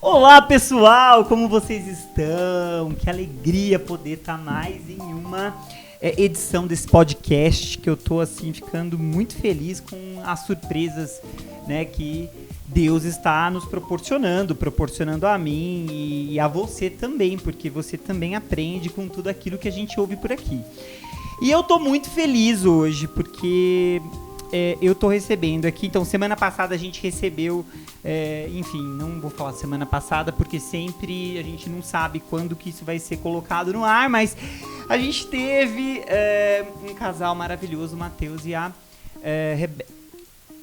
Olá pessoal, como vocês estão? Que alegria poder estar mais em uma edição desse podcast, que eu tô assim ficando muito feliz com as surpresas, né, que Deus está nos proporcionando a mim e a você também, porque você também aprende com tudo aquilo que a gente ouve por aqui. E eu tô muito feliz hoje, porque eu tô recebendo aqui, então semana passada a gente recebeu, enfim, não vou falar semana passada, porque sempre a gente não sabe quando que isso vai ser colocado no ar, mas a gente teve um casal maravilhoso, o Matheus e a Rebeca.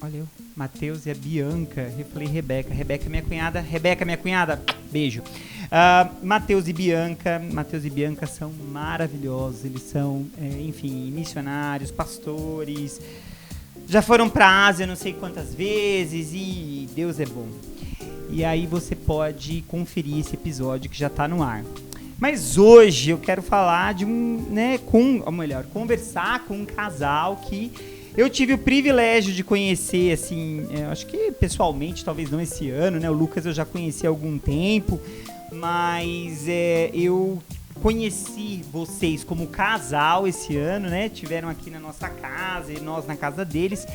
Olha eu, Matheus e a Bianca. Eu falei Rebeca, minha cunhada, beijo. Matheus e Bianca são maravilhosos, eles são, enfim, missionários, pastores, já foram pra Ásia não sei quantas vezes e Deus é bom. E aí você pode conferir esse episódio que já tá no ar. Mas hoje eu quero falar de conversar com um casal que eu tive o privilégio de conhecer, assim, acho que pessoalmente, talvez não esse ano, né? O Lucas eu já conheci há algum tempo, mas eu conheci vocês como casal esse ano, né? Tiveram aqui na nossa casa e nós na casa deles.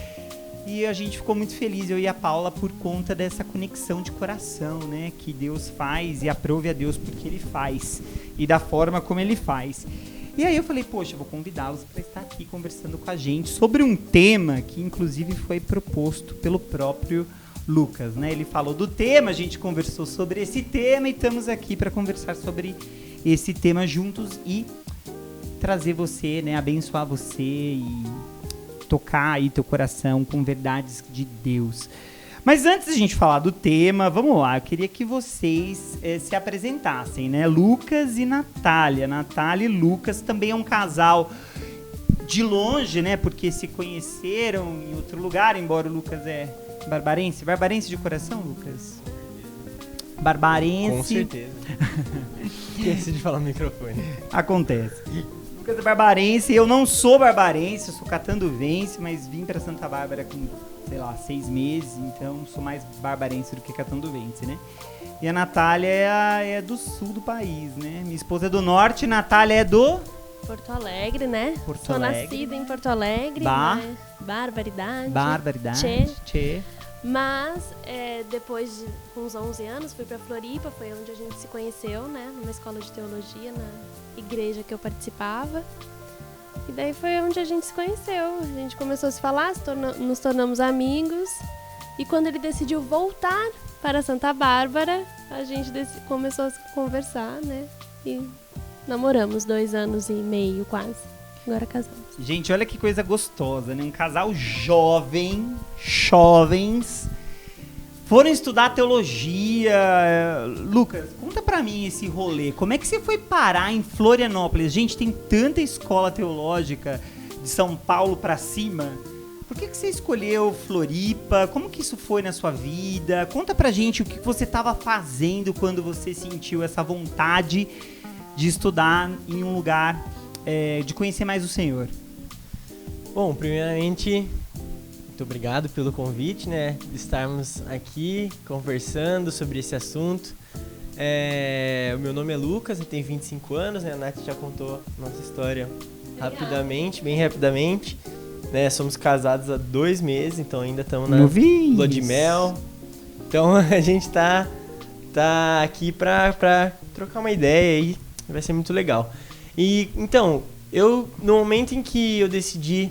E a gente ficou muito feliz, eu e a Paula, por conta dessa conexão de coração, né? Que Deus faz, e aprove a Deus porque Ele faz e da forma como Ele faz. E aí eu falei, poxa, eu vou convidá-los para estar aqui conversando com a gente sobre um tema que inclusive foi proposto pelo próprio Lucas, né? Ele falou do tema, a gente conversou sobre esse tema e estamos aqui para conversar sobre esse tema juntos e trazer você, né? Abençoar você e tocar aí teu coração com verdades de Deus. Mas antes de a gente falar do tema, vamos lá, eu queria que vocês se apresentassem, né? Lucas e Natália. Natália e Lucas também é um casal de longe, né? Porque se conheceram em outro lugar, embora o Lucas é barbarense. Barbarense de coração, Lucas? Barbarense. Com certeza. Esqueci de falar no microfone. Acontece. Lucas é barbarense, eu não sou barbarense, eu sou catanduvense, mas vim para Santa Bárbara com, sei lá, 6 meses, então sou mais barbarense do que catanduvense, né? E a Natália é do sul do país, né? Minha esposa é do norte, Natália é do... Porto Alegre, né? Porto Alegre. Sou nascida em Porto Alegre, né? Barbaridade. Tchê. Mas depois de uns 11 anos fui pra Floripa, foi onde a gente se conheceu, né? Numa escola de teologia, na igreja que eu participava. E daí foi onde a gente se conheceu. A gente começou a se falar, nos tornamos amigos. E quando ele decidiu voltar para Santa Bárbara, a gente começou a conversar, né? E namoramos 2 anos e meio quase. Agora casamos. Gente, olha que coisa gostosa, né? Um casal jovens, foram estudar teologia. Lucas, conta pra mim esse rolê. Como é que você foi parar em Florianópolis? Gente, tem tanta escola teológica de São Paulo pra cima. Por que você escolheu Floripa? Como que isso foi na sua vida? Conta pra gente o que você estava fazendo quando você sentiu essa vontade de estudar em um lugar, de conhecer mais o Senhor. Bom, primeiramente, muito obrigado pelo convite, né? De estarmos aqui conversando sobre esse assunto. O meu nome é Lucas, eu tenho 25 anos, né? A Nath já contou nossa história bem rapidamente. Né? Somos casados há 2 meses, então ainda estamos na lua de mel. Então a gente tá aqui pra trocar uma ideia aí, vai ser muito legal. E então, no momento em que eu decidi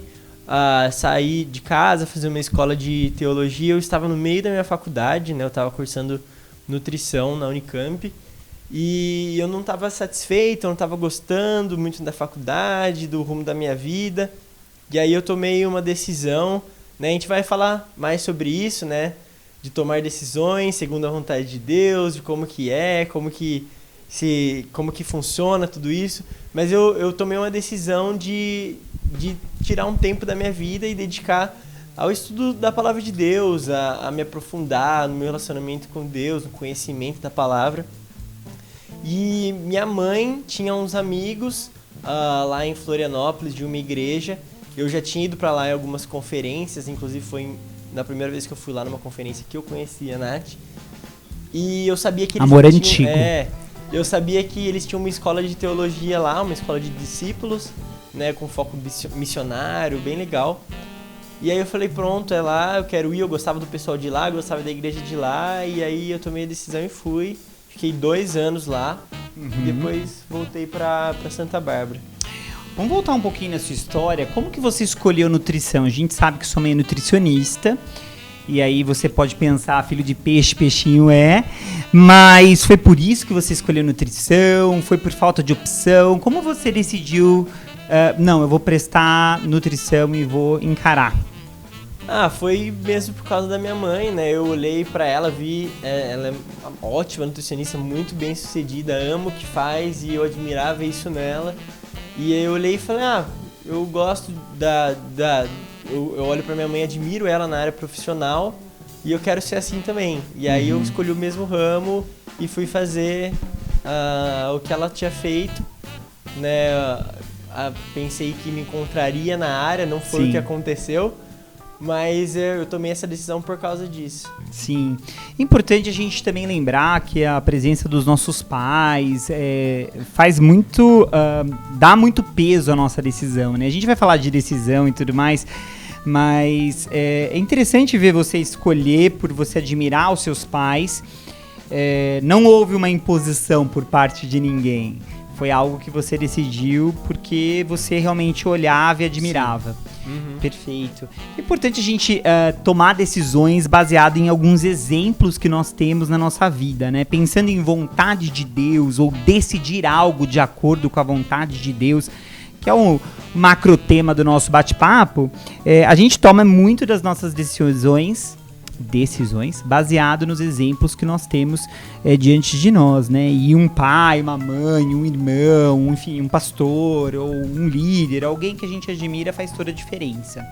sair de casa, fazer uma escola de teologia, eu estava no meio da minha faculdade, né? Eu estava cursando nutrição na Unicamp e eu não estava satisfeito, eu não estava gostando muito da faculdade, do rumo da minha vida. E aí eu tomei uma decisão, né? A gente vai falar mais sobre isso, né? De tomar decisões segundo a vontade de Deus, de como que funciona tudo isso. Mas eu tomei uma decisão de tirar um tempo da minha vida e dedicar ao estudo da palavra de Deus, a me aprofundar no meu relacionamento com Deus, no conhecimento da palavra. E minha mãe tinha uns amigos lá em Florianópolis, de uma igreja. Eu já tinha ido para lá em algumas conferências, inclusive foi na primeira vez que eu fui lá numa conferência que eu conheci a Nath. E eu sabia que eles Amor tinham, antigo. Eu sabia que eles tinham uma escola de teologia lá, uma escola de discípulos, né, com foco missionário, bem legal. E aí eu falei, pronto, é lá, eu quero ir, eu gostava do pessoal de lá, eu gostava da igreja de lá, e aí eu tomei a decisão e fui. Fiquei 2 anos lá, e depois voltei pra Santa Bárbara. Vamos voltar um pouquinho na sua história. Como que você escolheu nutrição? A gente sabe que sua mãe é nutricionista. E aí você pode pensar, filho de peixe, peixinho é. Mas foi por isso que você escolheu nutrição? Foi por falta de opção? Como você decidiu, não, eu vou prestar nutrição e vou encarar? Foi mesmo por causa da minha mãe, né? Eu olhei pra ela, vi, ela é uma ótima nutricionista, muito bem sucedida, amo o que faz e eu admirava isso nela. E aí eu olhei e falei, eu gosto eu olho pra minha mãe, admiro ela na área profissional e eu quero ser assim também. E aí eu escolhi o mesmo ramo e fui fazer o que ela tinha feito, né? Pensei que me encontraria na área, não foi o que aconteceu. Mas eu tomei essa decisão por causa disso. Sim. Importante a gente também lembrar que a presença dos nossos pais faz muito, dá muito peso à nossa decisão, né? A gente vai falar de decisão e tudo mais, mas é interessante ver você escolher por você admirar os seus pais. Não houve uma imposição por parte de ninguém. Foi algo que você decidiu porque você realmente olhava e admirava. Perfeito. É importante a gente tomar decisões baseado em alguns exemplos que nós temos na nossa vida, né? Pensando em vontade de Deus ou decidir algo de acordo com a vontade de Deus, que é um macro tema do nosso bate-papo, a gente toma muito das nossas decisões baseado nos exemplos que nós temos diante de nós, né? E um pai, uma mãe, um irmão, enfim, um pastor ou um líder, alguém que a gente admira faz toda a diferença.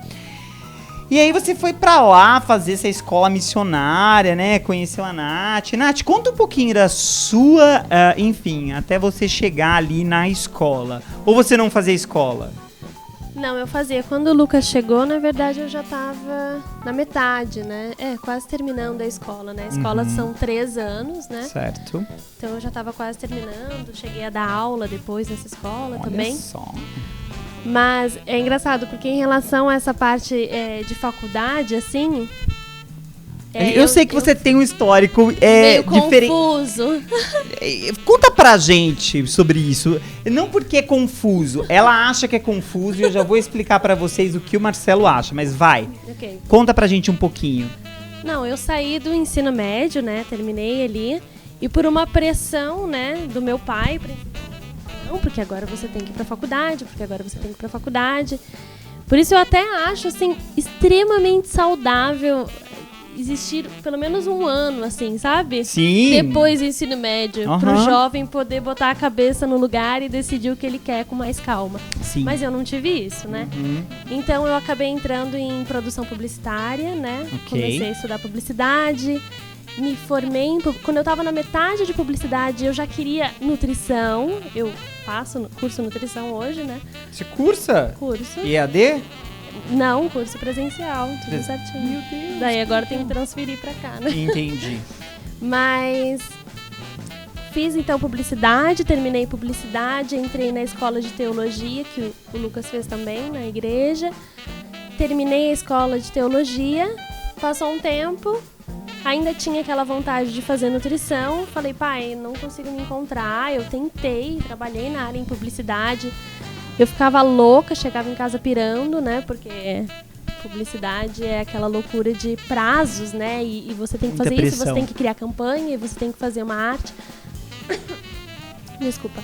E aí você foi pra lá fazer essa escola missionária, né? Conheceu a Nath. Nath, conta um pouquinho da sua, enfim, até você chegar ali na escola. Ou você não fazia escola? Não, eu fazia. Quando o Lucas chegou, na verdade, eu já tava na metade, né? Quase terminando a escola, né? A escola são 3 anos, né? Certo. Então eu já tava quase terminando. Cheguei a dar aula depois nessa escola também. Olha só. Mas é engraçado, porque em relação a essa parte de faculdade, assim... eu sei que você tem um histórico meio diferente. Confuso. Conta pra gente sobre isso. Não porque é confuso. Ela acha que é confuso e eu já vou explicar pra vocês o que o Marcelo acha, mas vai. Okay. Conta pra gente um pouquinho. Não, eu saí do ensino médio, né? Terminei ali. E por uma pressão, né, do meu pai... Não, porque agora você tem que ir pra faculdade, Por isso eu até acho, assim, extremamente saudável... existir pelo menos um ano, assim, sabe? Sim. Depois do ensino médio, pro jovem poder botar a cabeça no lugar e decidir o que ele quer com mais calma. Sim. Mas eu não tive isso, né? Então eu acabei entrando em produção publicitária, né? Comecei a estudar publicidade, me formei quando eu tava na metade de publicidade, eu já queria nutrição. Eu faço curso nutrição hoje, né? Você cursa? Curso. EAD? Não, curso presencial, tudo certinho. Meu Deus. Daí agora tem que transferir pra cá, né? Entendi. Mas fiz então publicidade, terminei publicidade, entrei na escola de teologia, que o Lucas fez também, na igreja. Terminei a escola de teologia, passou um tempo, ainda tinha aquela vontade de fazer nutrição. Falei, pai, não consigo me encontrar. Eu tentei, trabalhei na área em publicidade. Eu ficava louca, chegava em casa pirando, né? Porque publicidade é aquela loucura de prazos, né? E você tem que fazer isso, você tem que criar campanha, e você tem que fazer uma arte. Desculpa.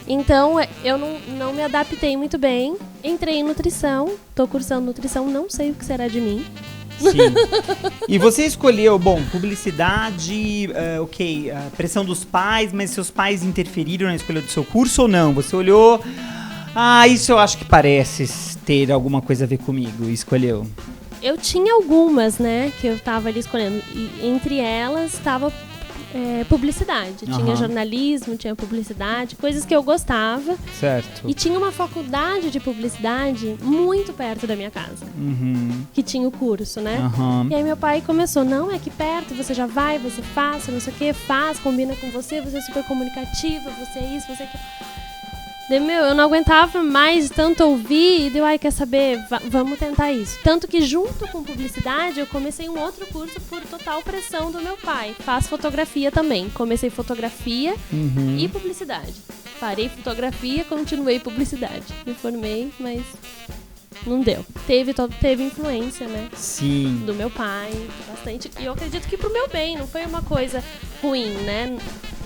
Então, eu não me adaptei muito bem. Entrei em nutrição, tô cursando nutrição, não sei o que será de mim. Sim. E você escolheu, publicidade, pressão dos pais, mas seus pais interferiram na escolha do seu curso ou não? Você olhou... isso eu acho que parece ter alguma coisa a ver comigo, e escolheu. Eu tinha algumas, né, que eu tava ali escolhendo. E entre elas estava publicidade. Tinha jornalismo, tinha publicidade, coisas que eu gostava. Certo. E tinha uma faculdade de publicidade muito perto da minha casa. Que tinha o curso, né? E aí meu pai começou, não, é aqui perto, você já vai, você faz, não sei o que, combina com você é super comunicativa, você é isso, você é aquilo. Eu não aguentava mais tanto ouvir e deu, quer saber, vamos tentar isso. Tanto que junto com publicidade eu comecei um outro curso por total pressão do meu pai. Faço fotografia também. Comecei fotografia e publicidade. Parei fotografia, continuei publicidade. Me formei, mas não deu. Teve influência, né? Sim. Do meu pai, bastante. E eu acredito que pro meu bem, não foi uma coisa ruim, né?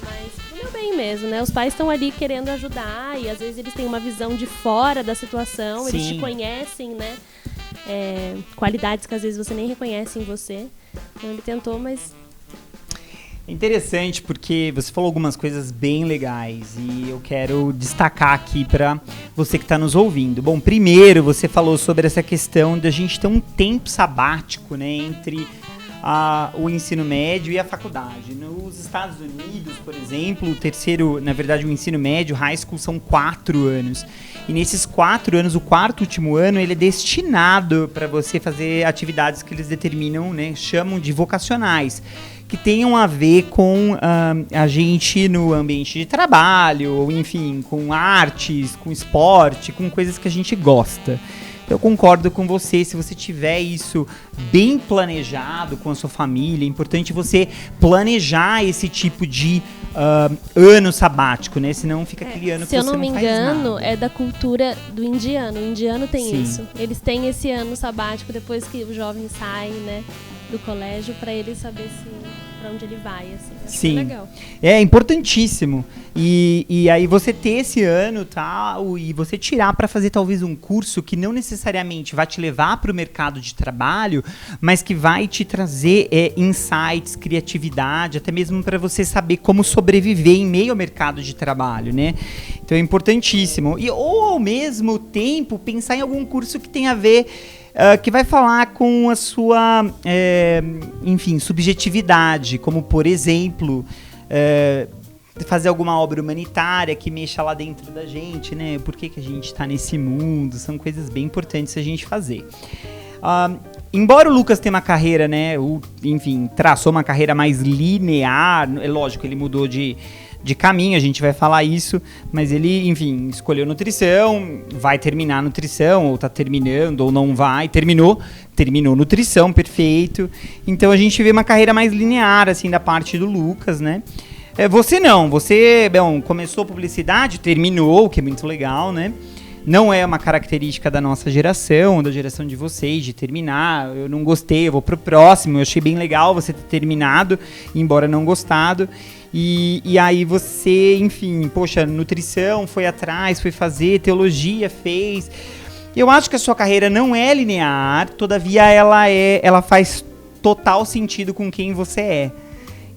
Mas pro meu bem mesmo, né? Os pais estão ali querendo ajudar e às vezes eles têm uma visão de fora da situação, eles te conhecem, né? Qualidades que às vezes você nem reconhece em você. Então ele tentou, mas... É interessante porque você falou algumas coisas bem legais e eu quero destacar aqui para você que está nos ouvindo. Bom, primeiro você falou sobre essa questão da gente ter um tempo sabático, né, entre o ensino médio e a faculdade. Nos Estados Unidos, por exemplo, o ensino médio, high school, são 4 anos. E nesses 4 anos, o quarto último ano, ele é destinado para você fazer atividades que eles determinam, né, chamam de vocacionais, que tenham a ver com a gente no ambiente de trabalho, ou enfim, com artes, com esporte, com coisas que a gente gosta. Eu concordo com você, se você tiver isso bem planejado com a sua família, é importante você planejar esse tipo de ano sabático, né? Senão fica aquele ano que você não faz nada. Se eu não me engano, é da cultura do indiano. O indiano tem Sim. isso. Eles têm esse ano sabático depois que o jovem sai, né, do colégio, para ele saber para onde ele vai, assim. Acho Sim. legal. É importantíssimo. E aí você ter esse ano, tal, e você tirar para fazer talvez um curso que não necessariamente vai te levar para o mercado de trabalho, mas que vai te trazer insights, criatividade, até mesmo para você saber como sobreviver em meio ao mercado de trabalho, né? Então é importantíssimo. Ou ao mesmo tempo pensar em algum curso que tenha a ver que vai falar com a sua, subjetividade, como, por exemplo, fazer alguma obra humanitária que mexa lá dentro da gente, né? Por que a gente está nesse mundo? São coisas bem importantes a gente fazer. Embora o Lucas tenha uma carreira, né, traçou uma carreira mais linear, é lógico, ele mudou de caminho, a gente vai falar isso, mas ele, escolheu nutrição, vai terminar nutrição, ou tá terminando, ou não vai, terminou nutrição, perfeito. Então a gente vê uma carreira mais linear, assim, da parte do Lucas, né? Você não, começou publicidade, terminou, o que é muito legal, né? Não é uma característica da nossa geração, da geração de vocês, de terminar. Eu não gostei, eu vou pro próximo. Eu achei bem legal você ter terminado, embora não gostado. E aí você, nutrição, foi atrás, foi fazer, teologia, fez. Eu acho que a sua carreira não é linear, todavia ela faz total sentido com quem você é.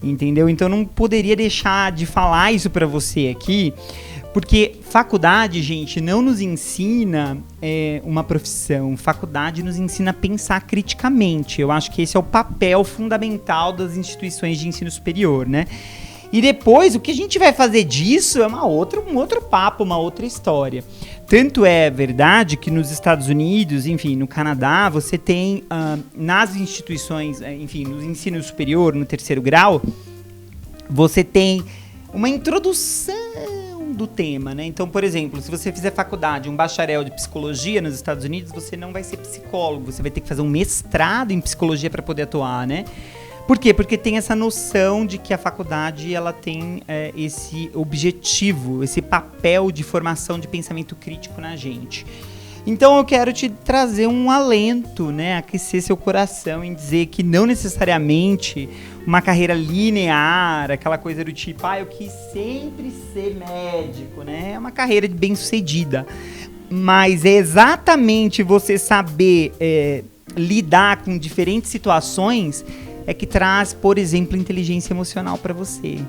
Entendeu? Então eu não poderia deixar de falar isso pra você aqui, porque faculdade, gente, não nos ensina uma profissão. Faculdade nos ensina a pensar criticamente. Eu acho que esse é o papel fundamental das instituições de ensino superior, né? E depois, o que a gente vai fazer disso é um outro papo, uma outra história. Tanto é verdade que nos Estados Unidos, no Canadá, você tem nas instituições, no ensino superior, no 3º grau, você tem uma introdução do tema, né? Então, por exemplo, se você fizer faculdade, um bacharel de psicologia nos Estados Unidos, você não vai ser psicólogo, você vai ter que fazer um mestrado em psicologia para poder atuar, né? Por quê? Porque tem essa noção de que a faculdade ela tem esse objetivo, esse papel de formação de pensamento crítico na gente. Então eu quero te trazer um alento, né? Aquecer seu coração em dizer que não necessariamente uma carreira linear, aquela coisa do tipo, eu quis sempre ser médico, né? É uma carreira bem-sucedida. Mas é exatamente você saber lidar com diferentes situações que traz, por exemplo, inteligência emocional para você.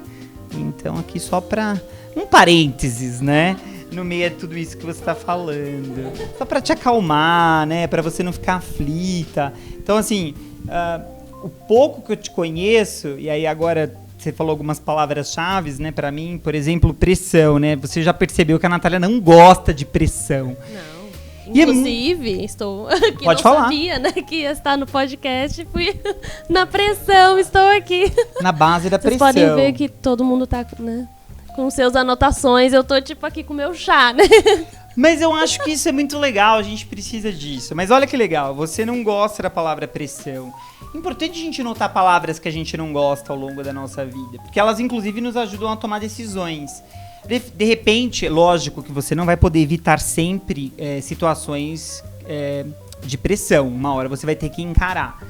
Então, aqui só para um parênteses, né? No meio de tudo isso que você está falando. Só para te acalmar, né? Para você não ficar aflita. Então, assim, o pouco que eu te conheço, e aí agora você falou algumas palavras-chave, né, pra mim. Por exemplo, pressão, né? Você já percebeu que a Natália não gosta de pressão. Não. E Inclusive, estou aqui, Pode não falar. sabia, né, que ia estar no podcast, fui na pressão, estou aqui. Na base da Vocês pressão. podem ver que todo mundo tá, né, com seus anotações, eu tô tipo aqui com o meu chá, né? Mas eu acho que isso é muito legal, a gente precisa disso. Mas olha que legal, você não gosta da palavra pressão. Importante a gente notar palavras que a gente não gosta ao longo da nossa vida, porque elas inclusive nos ajudam a tomar decisões. De repente, lógico que você não vai poder evitar sempre situações de pressão. Uma hora você vai ter que encarar.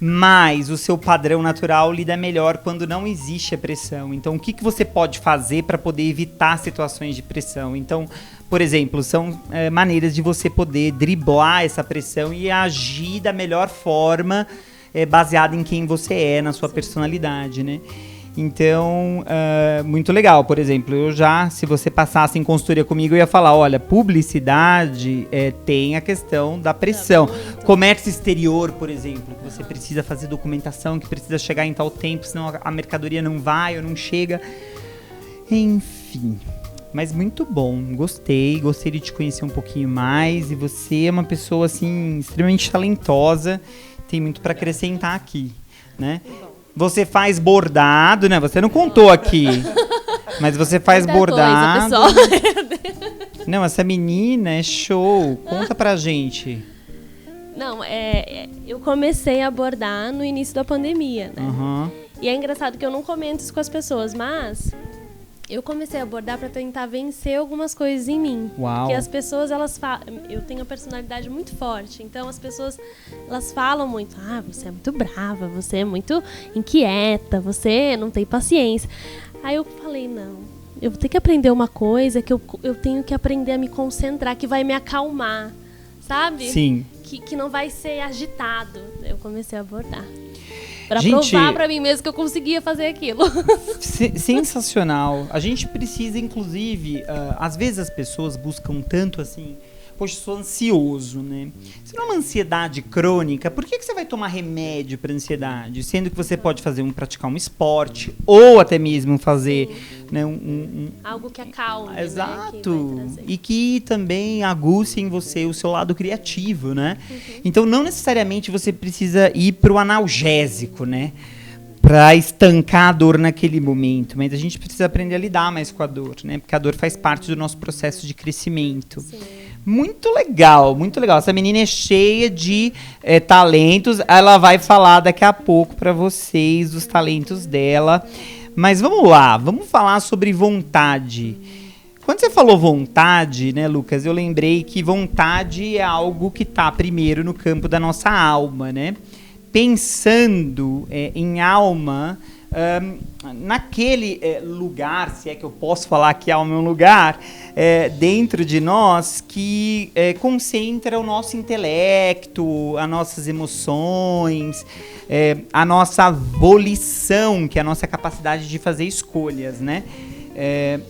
Mas o seu padrão natural lida melhor quando não existe a pressão. Então, o que você pode fazer para poder evitar situações de pressão? Então, por exemplo, são maneiras de você poder driblar essa pressão e agir da melhor forma, baseada em quem você é, na sua personalidade, né? Então, muito legal. Por exemplo, se você passasse em consultoria comigo, eu ia falar, olha, publicidade tem a questão da pressão. Comércio exterior, por exemplo, que você precisa fazer documentação, que precisa chegar em tal tempo, senão a mercadoria não vai ou não chega. Enfim, mas muito bom. Gostei de te conhecer um pouquinho mais. E você é uma pessoa, assim, extremamente talentosa. Tem muito para acrescentar aqui, né? Você faz bordado, né? Você não contou aqui. Mas você faz Muita bordado. coisa, pessoal. Não, essa menina é show. Conta pra gente. Não, eu comecei a bordar no início da pandemia, né? Uhum. E é engraçado que eu não comento isso com as pessoas, mas eu comecei a bordar pra tentar vencer algumas coisas em mim. Uau. Porque as pessoas, elas falam... Eu tenho uma personalidade muito forte, então as pessoas, elas falam muito. Ah, você é muito brava, você é muito inquieta, você não tem paciência. Aí eu falei, não, eu vou ter que aprender uma coisa que eu tenho que aprender a me concentrar, que vai me acalmar, sabe? Sim. Que não vai ser agitado. Eu comecei a bordar. Pra Gente, provar pra mim mesmo que eu conseguia fazer aquilo. Sensacional. A gente precisa, inclusive, às vezes as pessoas buscam tanto assim, poxa, sou ansioso, né? Se não é uma ansiedade crônica, por que você vai tomar remédio para ansiedade? Sendo que você pode praticar um esporte, ou até mesmo fazer, né, algo que acalme, exato, né, que vai trazer. E que também aguce em você o seu lado criativo, né? Então, não necessariamente você precisa ir pro analgésico, né? Pra estancar a dor naquele momento, mas a gente precisa aprender a lidar mais com a dor, né? Porque a dor faz parte do nosso processo de crescimento. Sim. Muito legal, muito legal. Essa menina é cheia de talentos. Ela vai falar daqui a pouco pra vocês os talentos dela. Mas vamos lá, vamos falar sobre vontade. Quando você falou vontade, né, Lucas, eu lembrei que vontade é algo que está primeiro no campo da nossa alma, né? Pensando em alma, naquele lugar, se é que eu posso falar que alma é um lugar, dentro de nós que concentra o nosso intelecto, as nossas emoções, a nossa volição, que é a nossa capacidade de fazer escolhas, né?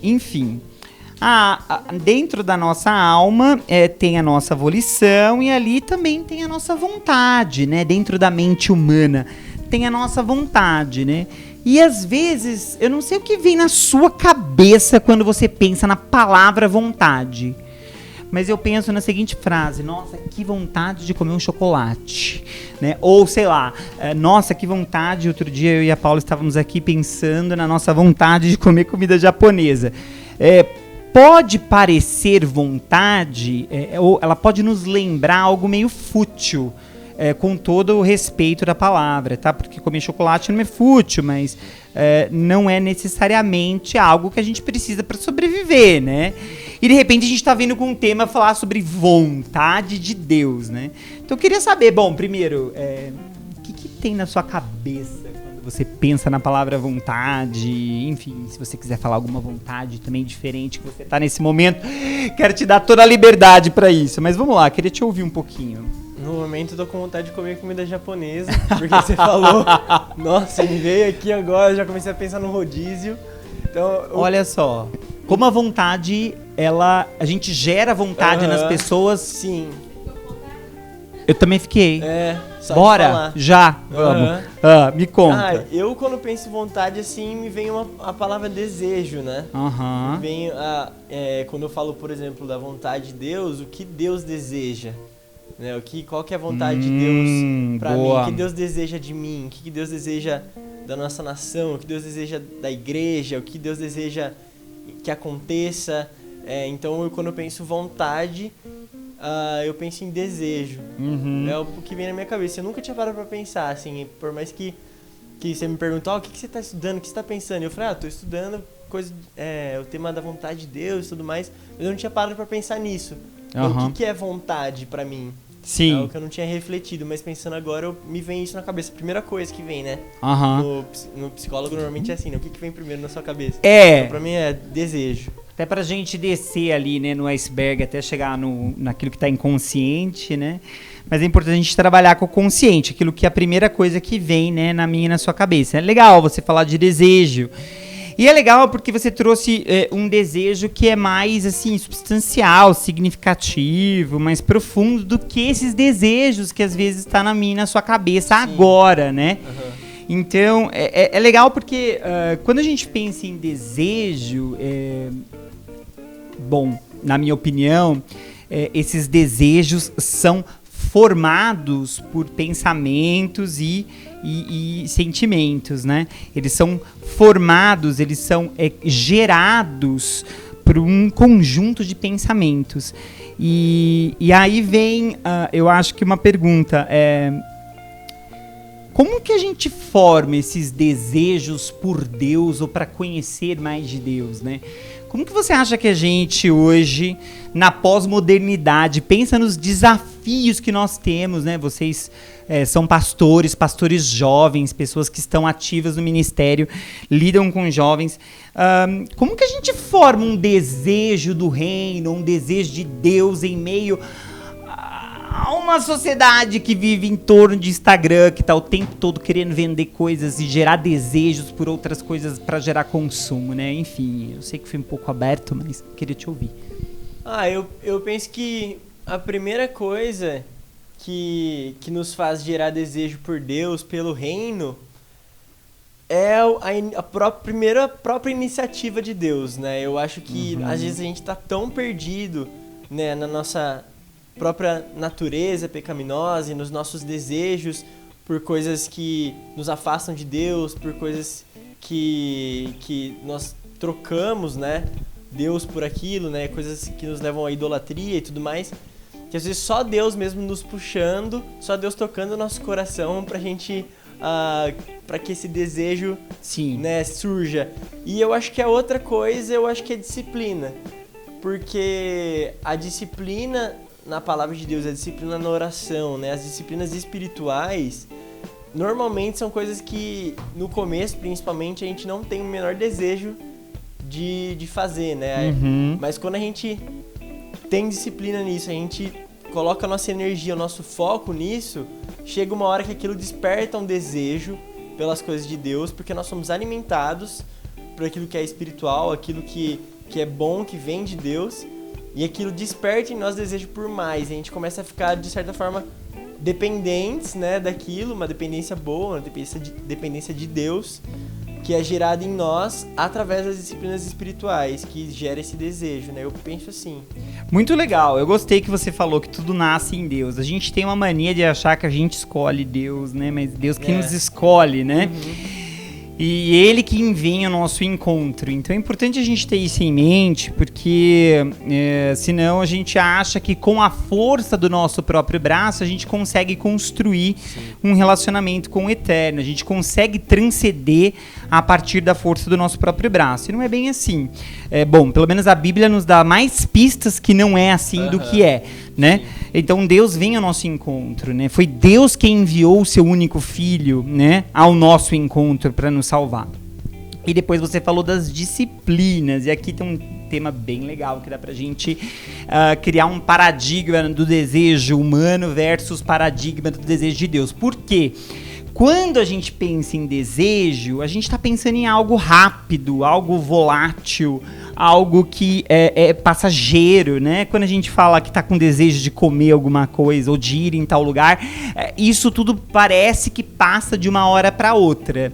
Enfim, dentro da nossa alma tem a nossa volição e ali também tem a nossa vontade, né? Dentro da mente humana tem a nossa vontade, né? E às vezes, eu não sei o que vem na sua cabeça quando você pensa na palavra vontade. Mas eu penso na seguinte frase: nossa, que vontade de comer um chocolate, né? Ou sei lá, nossa, que vontade. Outro dia eu e a Paula estávamos aqui pensando na nossa vontade de comer comida japonesa. Pode parecer vontade, ou ela pode nos lembrar algo meio fútil, com todo o respeito da palavra, tá? Porque comer chocolate não é fútil, mas não é necessariamente algo que a gente precisa para sobreviver, né? E de repente a gente tá vindo com um tema falar sobre vontade de Deus, né? Então eu queria saber, bom, primeiro, o que tem na sua cabeça quando você pensa na palavra vontade? Enfim, se você quiser falar alguma vontade também diferente que você tá nesse momento, quero te dar toda a liberdade para isso. Mas vamos lá, queria te ouvir um pouquinho. No momento eu tô com vontade de comer comida japonesa, porque você falou, nossa, me veio aqui agora, já comecei a pensar no rodízio. Então, olha só, como a vontade, a gente gera vontade nas pessoas. Sim. Eu também fiquei. Só Bora? de falar. Já, vamos. Me conta. Eu quando penso em vontade, assim, me vem a palavra desejo, né? Aham. Vem quando eu falo, por exemplo, da vontade de Deus, o que Deus deseja, né? Qual que é a vontade de Deus pra mim? O que Deus deseja de mim? O que Deus deseja da nossa nação? O que Deus deseja da igreja? O que Deus deseja que aconteça? Então, quando eu penso vontade, eu penso em desejo. É o que vem na minha cabeça. Eu nunca tinha parado pra pensar, assim, por mais que você me perguntou, o que você tá estudando, o que você tá pensando? Eu falei, tô estudando o tema da vontade de Deus e tudo mais, mas eu não tinha parado pra pensar nisso. Então, o que é vontade pra mim? Sim. É o que eu não tinha refletido, mas pensando agora, me vem isso na cabeça. A primeira coisa que vem, né? No psicólogo, normalmente é assim, né? O que vem primeiro na sua cabeça? Então, pra mim é desejo. Até pra gente descer ali, né, no iceberg, até chegar naquilo que tá inconsciente, né? Mas é importante a gente trabalhar com o consciente, aquilo que é a primeira coisa que vem, né, na minha e na sua cabeça. É legal você falar de desejo. E é legal porque você trouxe um desejo que é mais, assim, substancial, significativo, mais profundo do que esses desejos que às vezes tá na minha e na sua cabeça agora, né? Então, é legal porque quando a gente pensa em desejo, bom, na minha opinião, esses desejos são formados por pensamentos e sentimentos, né? Eles são formados, eles são gerados por um conjunto de pensamentos. E aí vem, eu acho que uma pergunta, como que a gente forma esses desejos por Deus ou para conhecer mais de Deus, né? Como que você acha que a gente hoje, na pós-modernidade, pensa nos desafios que nós temos, né? Vocês são pastores jovens, pessoas que estão ativas no ministério, lidam com jovens. Como que a gente forma um desejo do reino, um desejo de Deus em meio a uma sociedade que vive em torno de Instagram, que está o tempo todo querendo vender coisas e gerar desejos por outras coisas para gerar consumo, né? Enfim, eu sei que fui um pouco aberto, mas queria te ouvir. Eu penso que a primeira coisa que nos faz gerar desejo por Deus, pelo reino, é a própria iniciativa de Deus, né? Eu acho que às vezes a gente está tão perdido, né, na nossa própria natureza pecaminosa e nos nossos desejos por coisas que nos afastam de Deus, por coisas que nós trocamos, né, Deus por aquilo, né, coisas que nos levam à idolatria e tudo mais, que às vezes só Deus mesmo nos puxando, só Deus tocando o nosso coração pra gente, pra que esse desejo, né, surja. E eu acho que a outra coisa, eu acho que é disciplina, porque a disciplina na palavra de Deus, a disciplina na oração, né? As disciplinas espirituais normalmente são coisas que no começo, principalmente, a gente não tem o menor desejo de fazer, né? Mas quando a gente tem disciplina nisso, a gente coloca a nossa energia, o nosso foco nisso, chega uma hora que aquilo desperta um desejo pelas coisas de Deus, porque nós somos alimentados por aquilo que é espiritual, aquilo que é bom, que vem de Deus. E aquilo desperta em nós desejo por mais. E a gente começa a ficar, de certa forma, dependentes, né, daquilo. Uma dependência boa, uma dependência de Deus, que é gerada em nós através das disciplinas espirituais, que gera esse desejo, né? Eu penso assim. Muito legal. Eu gostei que você falou que tudo nasce em Deus. A gente tem uma mania de achar que a gente escolhe Deus, né? Mas Deus que nos escolhe, né? E ele que envia o nosso encontro. Então é importante a gente ter isso em mente, porque senão a gente acha que com a força do nosso próprio braço a gente consegue construir um relacionamento com o eterno. A gente consegue transcender a partir da força do nosso próprio braço. E não é bem assim. Bom, pelo menos a Bíblia nos dá mais pistas que não é assim do que é, né? Então Deus vem ao nosso encontro, né? Foi Deus quem enviou o seu único filho, né, ao nosso encontro para nos salvar. E depois você falou das disciplinas, e aqui tem um tema bem legal que dá pra gente criar um paradigma do desejo humano versus paradigma do desejo de Deus. Por quê? Quando a gente pensa em desejo, a gente está pensando em algo rápido, algo volátil, algo que é passageiro, né? Quando a gente fala que tá com desejo de comer alguma coisa ou de ir em tal lugar, isso tudo parece que passa de uma hora para outra.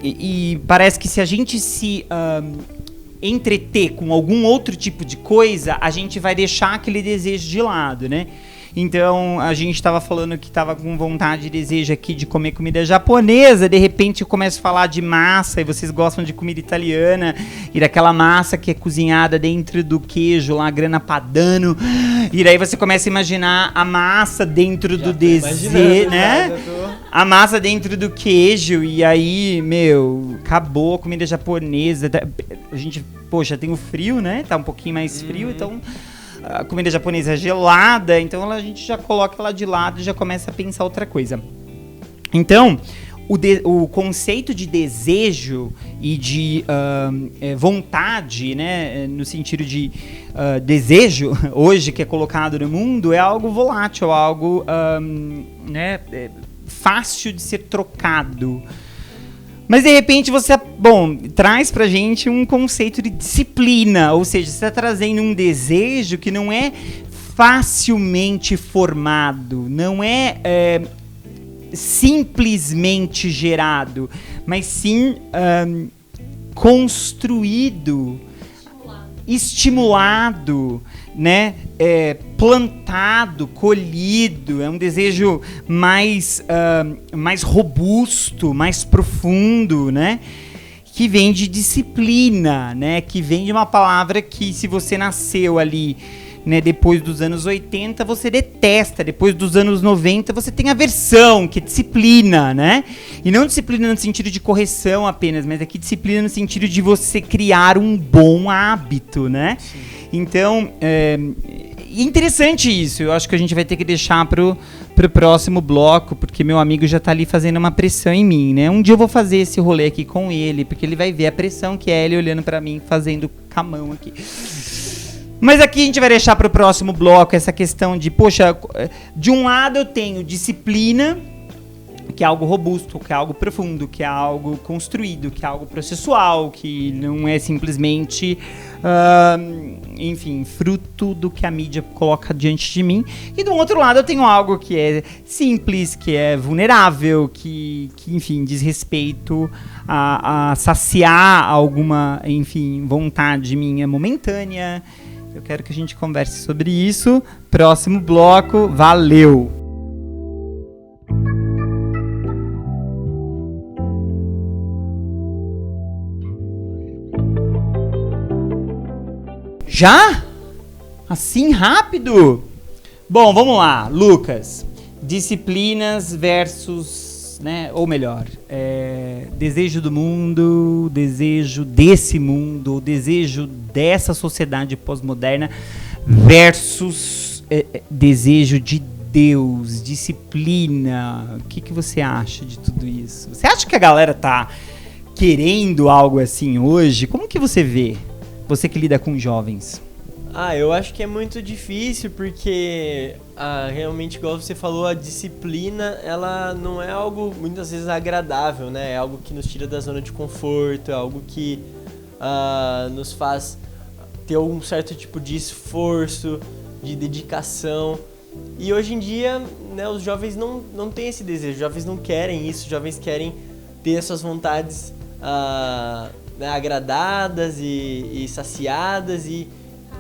E parece que se a gente se entreter com algum outro tipo de coisa, a gente vai deixar aquele desejo de lado, né? Então, a gente estava falando que estava com vontade e desejo aqui de comer comida japonesa, de repente eu começo a falar de massa, e vocês gostam de comida italiana, e daquela massa que é cozinhada dentro do queijo, lá, grana padano, e daí você começa a imaginar a massa dentro do desejo, né? A massa dentro do queijo, e aí, acabou a comida japonesa. A gente, poxa, tem o frio, né? Tá um pouquinho mais frio, então a comida japonesa é gelada, então a gente já coloca ela de lado e já começa a pensar outra coisa. Então, o conceito de desejo e de vontade, né, no sentido de desejo, hoje que é colocado no mundo, é algo volátil, algo fácil de ser trocado. Mas de repente você, traz pra gente um conceito de disciplina, ou seja, você está trazendo um desejo que não é facilmente formado, não é simplesmente gerado, mas sim construído, estimulado, né? Plantado, colhido. É um desejo mais robusto, mais profundo, né? Que vem de disciplina, né? Que vem de uma palavra que, se você nasceu ali, né, depois dos anos 80, você detesta. Depois dos anos 90, você tem aversão, que é disciplina, né? E não disciplina no sentido de correção apenas, mas aqui disciplina no sentido de você criar um bom hábito, né? Sim. Então, interessante isso. Eu acho que a gente vai ter que deixar pro próximo bloco, porque meu amigo já tá ali fazendo uma pressão em mim, né? Um dia eu vou fazer esse rolê aqui com ele, porque ele vai ver a pressão que é ele olhando pra mim, fazendo com a mão aqui. Mas aqui a gente vai deixar pro próximo bloco essa questão de, poxa, de um lado eu tenho disciplina, que é algo robusto, que é algo profundo, que é algo construído, que é algo processual, que não é simplesmente, fruto do que a mídia coloca diante de mim. E do outro lado eu tenho algo que é simples, que é vulnerável, que enfim, diz respeito a saciar alguma, vontade minha momentânea. Eu quero que a gente converse sobre isso. Próximo bloco, valeu! Já? Assim rápido? Bom, vamos lá, Lucas. Disciplinas versus, né? Ou melhor, desejo do mundo, desejo desse mundo, desejo dessa sociedade pós-moderna versus desejo de Deus, disciplina. O que você acha de tudo isso? Você acha que a galera tá querendo algo assim hoje? Como que você vê? Você que lida com jovens. Eu acho que é muito difícil, porque realmente, igual você falou, a disciplina, ela não é algo muitas vezes agradável, né? É algo que nos tira da zona de conforto, é algo que nos faz ter algum certo tipo de esforço, de dedicação. E hoje em dia, né, os jovens não têm esse desejo, os jovens não querem isso, os jovens querem ter as suas vontades agradadas e saciadas, e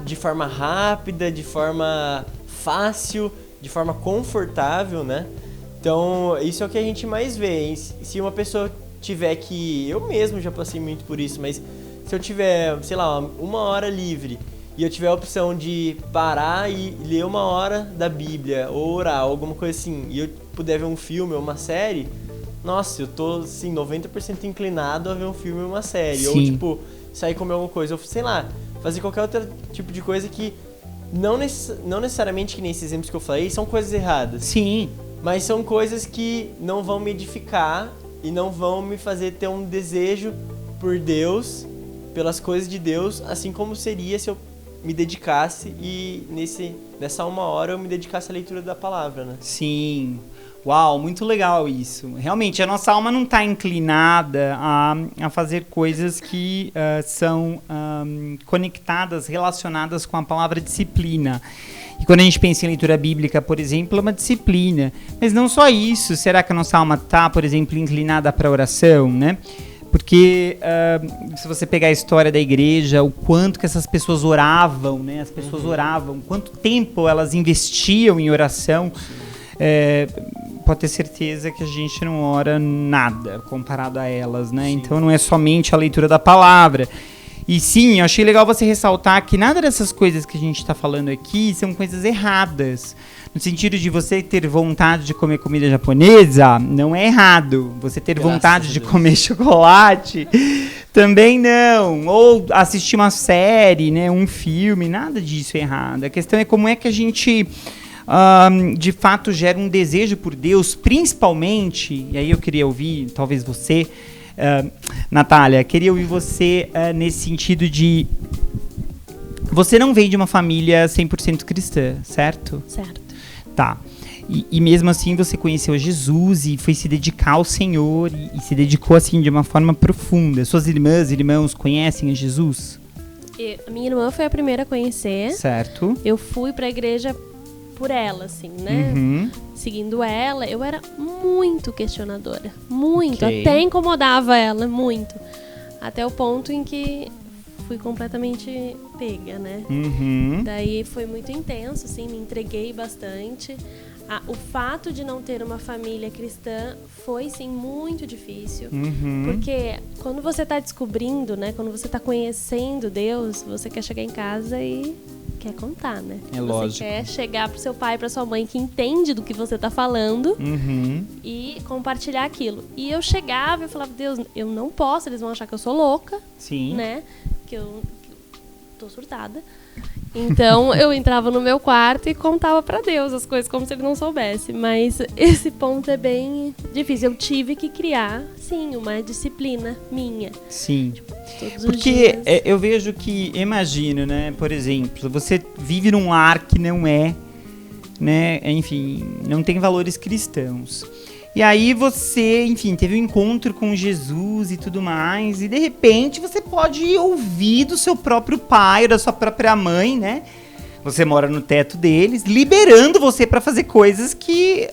de forma rápida, de forma fácil, de forma confortável, né? Então, isso é o que a gente mais vê. Se uma pessoa tiver que... Eu mesmo já passei muito por isso, mas se eu tiver, sei lá, 1 hora livre e eu tiver a opção de parar e ler 1 hora da Bíblia, ou orar, ou alguma coisa assim, e eu puder ver um filme ou uma série... Nossa, eu tô, assim, 90% inclinado a ver um filme ou uma série. Sim. Ou, tipo, sair comer alguma coisa. Ou, sei lá, fazer qualquer outro tipo de coisa que não necessariamente, que nem esses exemplos que eu falei, são coisas erradas. Sim. Mas são coisas que não vão me edificar e não vão me fazer ter um desejo por Deus, pelas coisas de Deus, assim como seria se eu me dedicasse e nessa 1 hora eu me dedicasse à leitura da palavra, né? Sim. Uau, muito legal isso. Realmente, a nossa alma não está inclinada a fazer coisas que são conectadas, relacionadas com a palavra disciplina. E quando a gente pensa em leitura bíblica, por exemplo, é uma disciplina. Mas não só isso. Será que a nossa alma está, por exemplo, inclinada para a oração, né? Porque se você pegar a história da igreja, o quanto que essas pessoas oravam, né? As pessoas oravam, quanto tempo elas investiam em oração. Pode ter certeza que a gente não ora nada comparado a elas, né? Sim. Então não é somente a leitura da palavra. E sim, eu achei legal você ressaltar que nada dessas coisas que a gente está falando aqui são coisas erradas. No sentido de você ter vontade de comer comida japonesa, não é errado. Você ter vontade de comer chocolate, também não. Ou assistir uma série, né, um filme, nada disso é errado. A questão é como é que a gente... de fato gera um desejo por Deus, principalmente, e aí eu queria ouvir, talvez você, Natália, queria ouvir você nesse sentido de, você não veio de uma família 100% cristã, certo? Certo. Tá, e mesmo assim você conheceu Jesus e foi se dedicar ao Senhor e se dedicou assim de uma forma profunda. Suas irmãs e irmãos conhecem a Jesus? A minha irmã foi a primeira a conhecer. Certo. Eu fui pra igreja por ela, assim, né? Uhum. Seguindo ela, eu era muito questionadora. Muito. Ok. Até incomodava ela, muito. Até o ponto em que fui completamente pega, né? Uhum. Daí foi muito intenso, assim, me entreguei bastante. O fato de não ter uma família cristã foi, sim, muito difícil. Uhum. Porque quando você tá descobrindo, né? Quando você tá conhecendo Deus, você quer chegar em casa e quer contar, né? É lógico. Você quer chegar pro seu pai, pra sua mãe, que entende do que você tá falando, Uhum. e compartilhar aquilo. E eu chegava e falava, Deus, eu não posso, eles vão achar que eu sou louca, Sim. né? Que eu tô surtada. Então eu entrava no meu quarto e contava pra Deus as coisas como se ele não soubesse. Mas esse ponto é bem difícil. Eu tive que criar, sim, uma disciplina minha. Sim. Todos os Porque dias. eu vejo que, imagino, né, por exemplo, você vive num lar que não é, né, enfim, não tem valores cristãos. E aí você, enfim, teve um encontro com Jesus e tudo mais, e de repente você pode ouvir do seu próprio pai ou da sua própria mãe, né? Você mora no teto deles, liberando você para fazer coisas que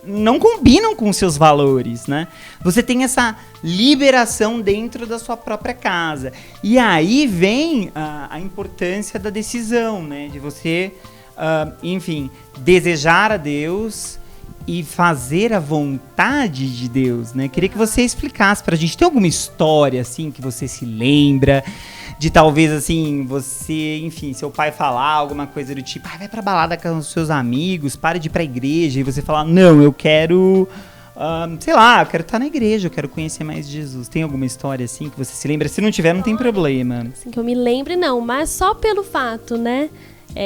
não combinam com os seus valores, né? Você tem essa liberação dentro da sua própria casa. E aí vem a importância da decisão, né? De você, enfim, desejar a Deus e fazer a vontade de Deus, né? Queria que você explicasse pra gente. Tem alguma história, assim, que você se lembra? De talvez, assim, você, enfim, seu pai falar alguma coisa do tipo, vai pra balada com os seus amigos, para de ir pra igreja. E você falar, não, eu quero, sei lá, eu quero estar na igreja, eu quero conhecer mais Jesus. Tem alguma história, assim, que você se lembra? Se não tiver, não tem problema. Assim, que eu me lembre, não. Mas só pelo fato, né?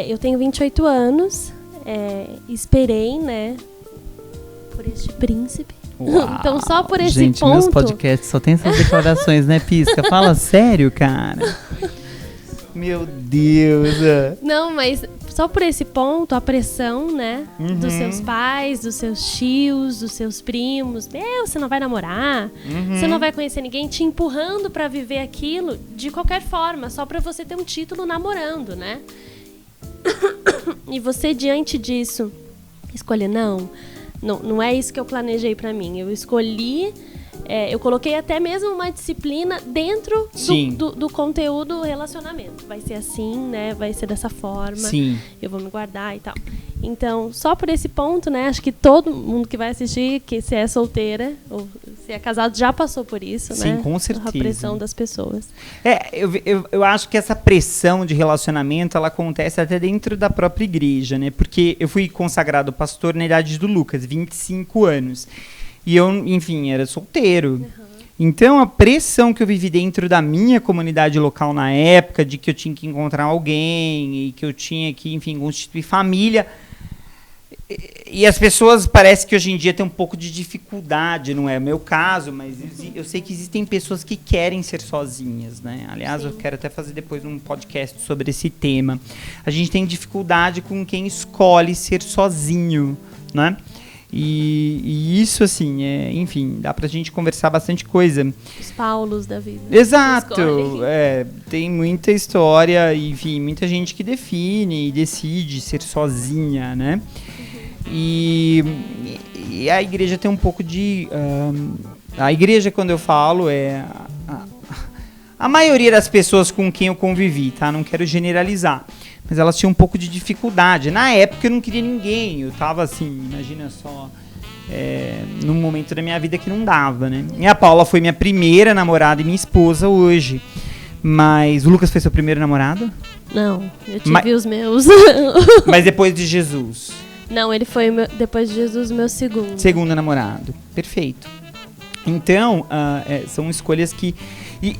Eu tenho 28 anos, esperei, né? Por este príncipe. Uau. Então, só por esse Gente, ponto... meus podcasts só tem essas declarações, né, Pisca? Fala sério, cara. Meu Deus. Não, mas só por esse ponto, a pressão, né? Uhum. Dos seus pais, dos seus tios, dos seus primos. Você não vai namorar, você não vai conhecer ninguém, te empurrando pra viver aquilo de qualquer forma, só pra você ter um título namorando, né? E você, diante disso, escolher, não é isso que eu planejei pra mim. Eu escolhi, eu coloquei até mesmo uma disciplina dentro do conteúdo relacionamento. Vai ser assim, né? Vai ser dessa forma. Sim. Eu vou me guardar e tal. Então, só por esse ponto, né? Acho que todo mundo que vai assistir, que se é solteira ou se é casado, já passou por isso, né? Sim, com certeza. A pressão das pessoas. Eu acho que essa pressão de relacionamento, ela acontece até dentro da própria igreja, né? Porque eu fui consagrado pastor na idade do Lucas, 25 anos. E eu, enfim, era solteiro. Uhum. Então, a pressão que eu vivi dentro da minha comunidade local na época, de que eu tinha que encontrar alguém e que eu tinha que, enfim, constituir família... E as pessoas parece que hoje em dia têm um pouco de dificuldade, não é o meu caso, mas eu sei que existem pessoas que querem ser sozinhas, né? Aliás, Sim. eu quero até fazer depois um podcast sobre esse tema. A gente tem dificuldade com quem escolhe ser sozinho, né? E isso, assim, enfim, dá pra gente conversar bastante coisa. Os Paulos da vida. Exato, Escolhem. tem muita história, enfim, muita gente que define e decide ser sozinha, né? E a igreja tem um pouco de... a igreja, quando eu falo, a maioria das pessoas com quem eu convivi, tá? Não quero generalizar. Mas elas tinham um pouco de dificuldade. Na época eu não queria ninguém. Eu tava assim, imagina só, num momento da minha vida que não dava, né? E a Paula foi minha primeira namorada e minha esposa hoje. Mas o Lucas foi seu primeiro namorado? Não, eu tive os meus. Mas depois de Jesus? Não, ele foi, depois de Jesus, meu segundo. Segundo namorado. Perfeito. Então, são escolhas que...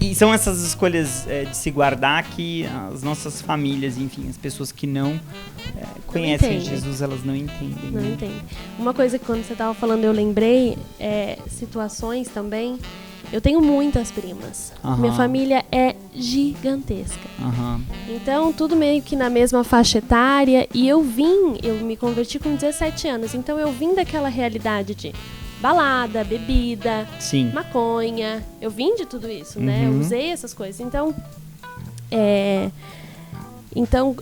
E são essas escolhas de se guardar que as nossas famílias, enfim, as pessoas que não conhecem Jesus, elas não entendem. Não né? entendem. Uma coisa que quando você estava falando eu lembrei, situações também. Eu tenho muitas primas. Aham. Minha família é gigantesca. Aham. Então, tudo meio que na mesma faixa etária. E eu me converti com 17 anos. Então, eu vim daquela realidade de balada, bebida, Sim. maconha. Eu vim de tudo isso, né? Eu Uhum. usei essas coisas. Então,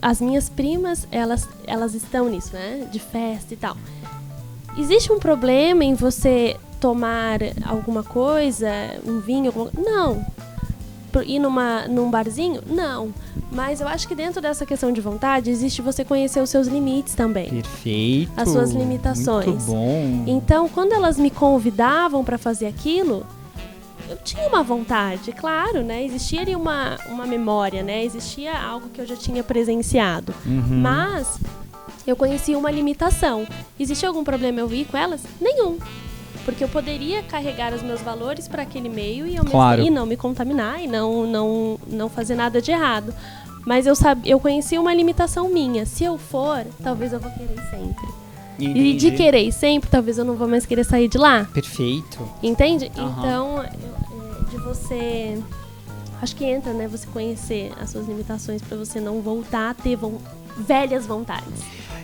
as minhas primas, elas estão nisso, né? De festa e tal. Existe um problema em você tomar alguma coisa, um vinho, não. Ir num barzinho? Não. Mas eu acho que dentro dessa questão de vontade, existe você conhecer os seus limites também. Perfeito. As suas limitações. Muito bom. Então, quando elas me convidavam para fazer aquilo, eu tinha uma vontade, claro, né? Existia ali uma memória, né? Existia algo que eu já tinha presenciado. Uhum. Mas eu conhecia uma limitação. Existia algum problema eu ir com elas? Nenhum. Porque eu poderia carregar os meus valores para aquele meio e, Claro. e não me contaminar e não fazer nada de errado. Mas eu conhecia uma limitação minha. Se eu for, talvez eu vou querer sempre. Entendi. E de querer sempre, talvez eu não vou mais querer sair de lá. Perfeito. Entende? Aham. Então, de você... Acho que entra, né? Você conhecer as suas limitações para você não voltar a ter velhas vontades.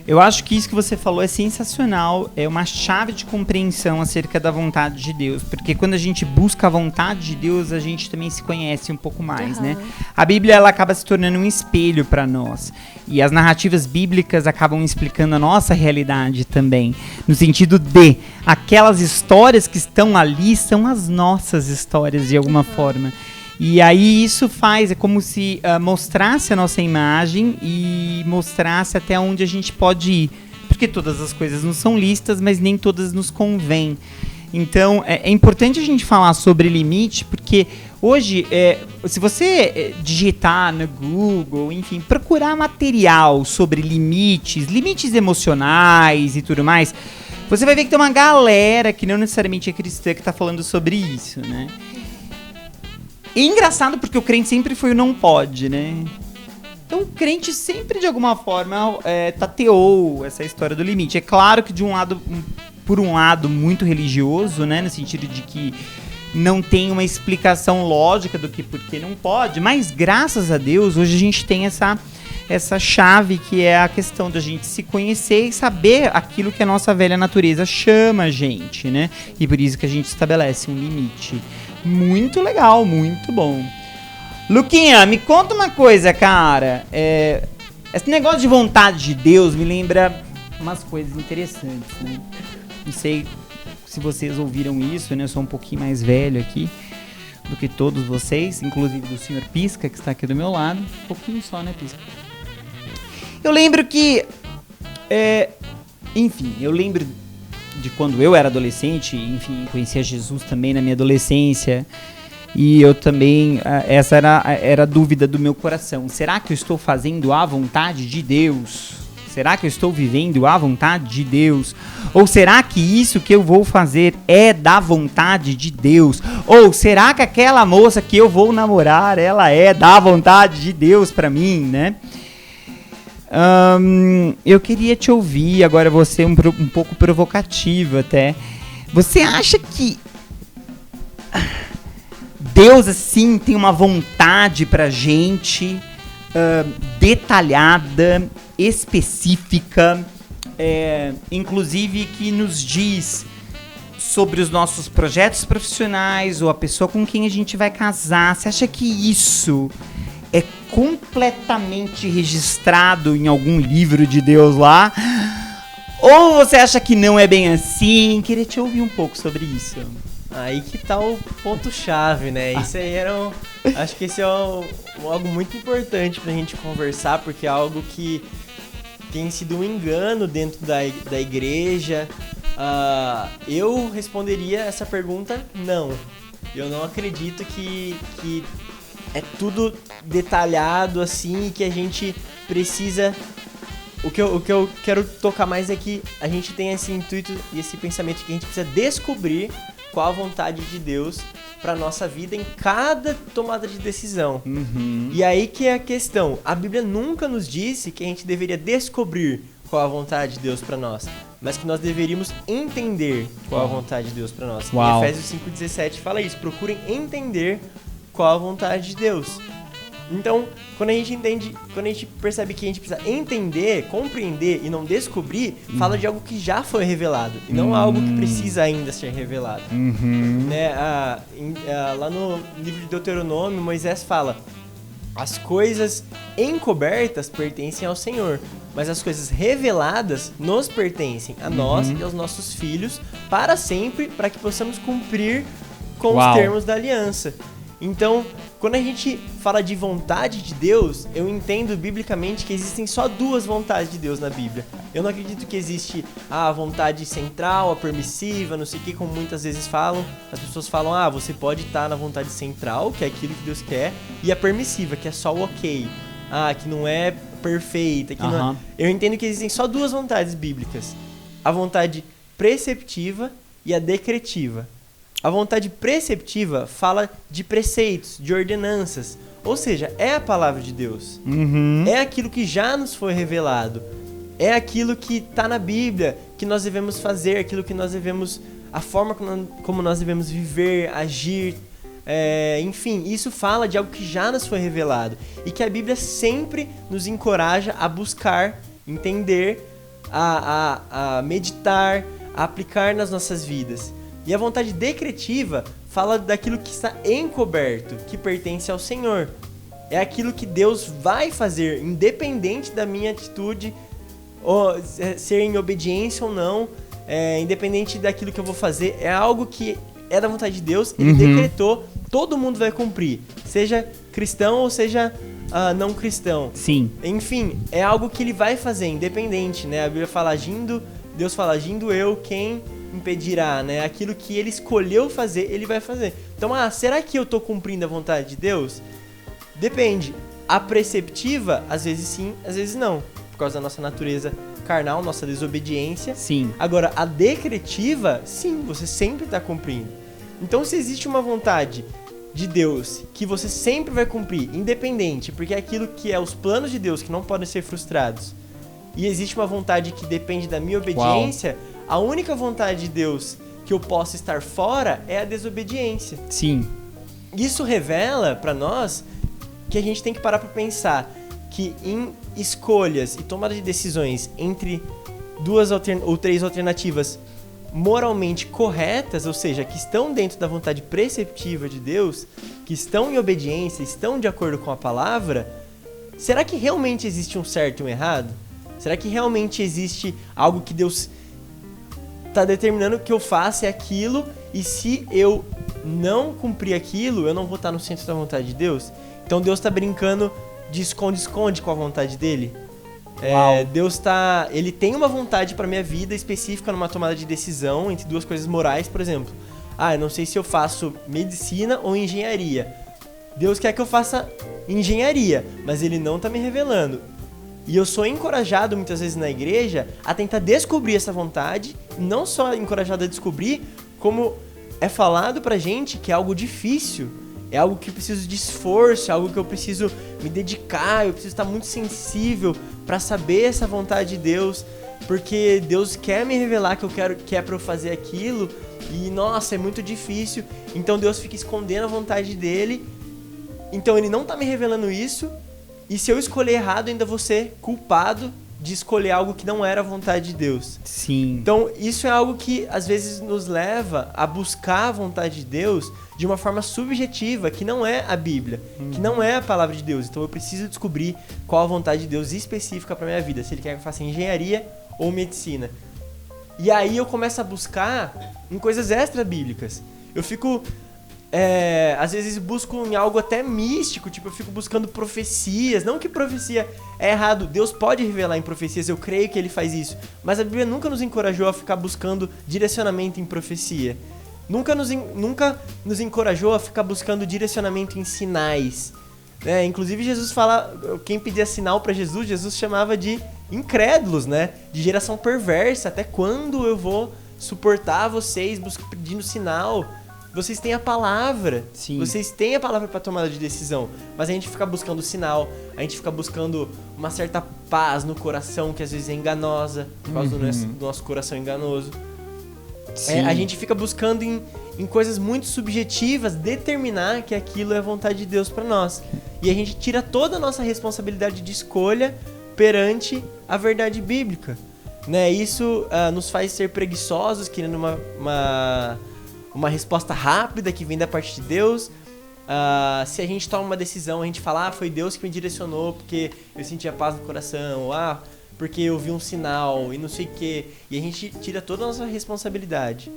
Eu acho que isso que você falou é sensacional, é uma chave de compreensão acerca da vontade de Deus, porque quando a gente busca a vontade de Deus, a gente também se conhece um pouco mais, né? A Bíblia, ela acaba se tornando um espelho para nós, e as narrativas bíblicas acabam explicando a nossa realidade também, no sentido de aquelas histórias que estão ali são as nossas histórias de alguma forma. E aí isso é como se mostrasse a nossa imagem e mostrasse até onde a gente pode ir. Porque todas as coisas não são listas, mas nem todas nos convêm. Então, é importante a gente falar sobre limite, porque hoje, se você digitar no Google, enfim, procurar material sobre limites emocionais e tudo mais, você vai ver que tem uma galera que não necessariamente é cristã que está falando sobre isso, né? E engraçado porque o crente sempre foi o não pode, né? Então o crente sempre de alguma forma tateou essa história do limite. É claro que por um lado muito religioso, né? No sentido de que não tem uma explicação lógica do que por que não pode, mas graças a Deus hoje a gente tem essa chave que é a questão da gente se conhecer e saber aquilo que a nossa velha natureza chama a gente, né? E por isso que a gente estabelece um limite. Muito legal, muito bom. Luquinha, me conta uma coisa, cara. Esse negócio de vontade de Deus me lembra umas coisas interessantes, né? Não sei se vocês ouviram isso, né? Eu sou um pouquinho mais velho aqui do que todos vocês, inclusive do senhor Pisca, que está aqui do meu lado. Um pouquinho só, né, Pisca? Eu lembro que... enfim, eu lembro de quando eu era adolescente, enfim, conhecia Jesus também na minha adolescência, e eu também, essa era a dúvida do meu coração, será que eu estou fazendo a vontade de Deus? Será que eu estou vivendo a vontade de Deus? Ou será que isso que eu vou fazer é da vontade de Deus? Ou será que aquela moça que eu vou namorar, ela é da vontade de Deus pra mim, né? Eu queria te ouvir, agora eu vou ser um pouco provocativo até. Você acha que Deus, assim, tem uma vontade pra gente detalhada, específica, inclusive que nos diz sobre os nossos projetos profissionais ou a pessoa com quem a gente vai casar? Você acha que isso é completamente registrado em algum livro de Deus lá? Ou você acha que não é bem assim? Queria te ouvir um pouco sobre isso. Aí que tá o ponto-chave, né? Isso aí acho que esse é algo muito importante pra gente conversar, porque é algo que tem sido um engano dentro da igreja. Eu responderia essa pergunta, não. Eu não acredito que é tudo detalhado assim e que a gente precisa... O que eu quero tocar mais é que a gente tem esse intuito e esse pensamento que a gente precisa descobrir qual a vontade de Deus para nossa vida em cada tomada de decisão. Uhum. E aí que é a questão. A Bíblia nunca nos disse que a gente deveria descobrir qual a vontade de Deus para nós, mas que nós deveríamos entender qual a vontade de Deus para nós. Uau. Em Efésios 5,17 fala isso. Procurem entender qual a vontade de Deus. Então, quando a gente percebe que a gente precisa entender, compreender e não descobrir, fala de algo que já foi revelado e não algo que precisa ainda ser revelado. Né? Lá no livro de Deuteronômio, Moisés fala: as coisas encobertas pertencem ao Senhor, mas as coisas reveladas nos pertencem a nós e aos nossos filhos para sempre, para que possamos cumprir com os termos da aliança. Então, quando a gente fala de vontade de Deus, eu entendo biblicamente que existem só duas vontades de Deus na Bíblia. Eu não acredito que existe a vontade central, a permissiva, não sei o que, como muitas vezes falam. As pessoas falam, você pode estar na vontade central, que é aquilo que Deus quer, e a permissiva, que é só o ok. Que não é perfeita, que não é... Eu entendo que existem só duas vontades bíblicas. A vontade preceptiva e a decretiva. A vontade preceptiva fala de preceitos, de ordenanças, ou seja, é a palavra de Deus. É aquilo que já nos foi revelado, é aquilo que está na Bíblia, que nós devemos fazer, aquilo que nós devemos, a forma como nós devemos viver, agir, enfim, isso fala de algo que já nos foi revelado e que a Bíblia sempre nos encoraja a buscar, entender, a meditar, a aplicar nas nossas vidas. E a vontade decretiva fala daquilo que está encoberto, que pertence ao Senhor. É aquilo que Deus vai fazer, independente da minha atitude, ou ser em obediência ou não, independente daquilo que eu vou fazer. É algo que é da vontade de Deus, Ele decretou, todo mundo vai cumprir. Seja cristão ou seja não cristão. Sim. Enfim, é algo que Ele vai fazer, independente, né? A Bíblia fala, Deus fala, agindo eu, quem impedirá, né? Aquilo que Ele escolheu fazer, Ele vai fazer. Então, será que eu estou cumprindo a vontade de Deus? Depende. A preceptiva, às vezes sim, às vezes não, por causa da nossa natureza carnal, nossa desobediência. Sim. Agora, a decretiva, sim, você sempre está cumprindo. Então, se existe uma vontade de Deus que você sempre vai cumprir, independente, porque é aquilo que é os planos de Deus que não podem ser frustrados, e existe uma vontade que depende da minha obediência, a única vontade de Deus que eu posso estar fora é a desobediência. Sim. Isso revela para nós que a gente tem que parar para pensar que em escolhas e tomada de decisões entre duas ou três alternativas moralmente corretas, ou seja, que estão dentro da vontade preceptiva de Deus, que estão em obediência, estão de acordo com a palavra, será que realmente existe um certo e um errado? Será que realmente existe algo que Deus está determinando que eu faça aquilo, e se eu não cumprir aquilo, eu não vou estar no centro da vontade de Deus? Então Deus está brincando de esconde-esconde com a vontade dele? Deus ele tem uma vontade para minha vida específica numa tomada de decisão entre duas coisas morais, por exemplo. Eu não sei se eu faço medicina ou engenharia. Deus quer que eu faça engenharia, mas Ele não está me revelando. E eu sou encorajado muitas vezes na igreja a tentar descobrir essa vontade, não só encorajado a descobrir, como é falado pra gente que é algo difícil, é algo que eu preciso de esforço, é algo que eu preciso me dedicar, eu preciso estar muito sensível para saber essa vontade de Deus, porque Deus quer me revelar que é para eu fazer aquilo, e nossa, é muito difícil, então Deus fica escondendo a vontade dele, então ele não tá me revelando isso, e se eu escolher errado, ainda vou ser culpado de escolher algo que não era a vontade de Deus. Sim. Então, isso é algo que às vezes nos leva a buscar a vontade de Deus de uma forma subjetiva, que não é a Bíblia, que não é a palavra de Deus. Então, eu preciso descobrir qual a vontade de Deus específica para minha vida, se ele quer que eu faça engenharia ou medicina. E aí eu começo a buscar em coisas extra-bíblicas. Eu fico... às vezes busco em algo até místico, tipo, eu fico buscando profecias. Não que profecia é errado, Deus pode revelar em profecias, eu creio que ele faz isso, mas a Bíblia nunca nos encorajou a ficar buscando direcionamento em profecia. Nunca nos encorajou a ficar buscando direcionamento em sinais. Inclusive Jesus fala, quem pedia sinal para Jesus, Jesus chamava de incrédulos, né? De geração perversa. Até quando eu vou suportar vocês pedindo sinal? Vocês têm a palavra. Sim. Vocês têm a palavra para tomada de decisão. Mas a gente fica buscando sinal, a gente fica buscando uma certa paz no coração, que às vezes é enganosa, por causa do nosso coração enganoso. A gente fica buscando em coisas muito subjetivas determinar que aquilo é a vontade de Deus para nós. E a gente tira toda a nossa responsabilidade de escolha perante a verdade bíblica. Isso nos faz ser preguiçosos, querendo uma resposta rápida que vem da parte de Deus. Se a gente toma uma decisão, a gente fala, foi Deus que me direcionou porque eu senti a paz no coração, porque eu vi um sinal e não sei o quê. E a gente tira toda a nossa responsabilidade.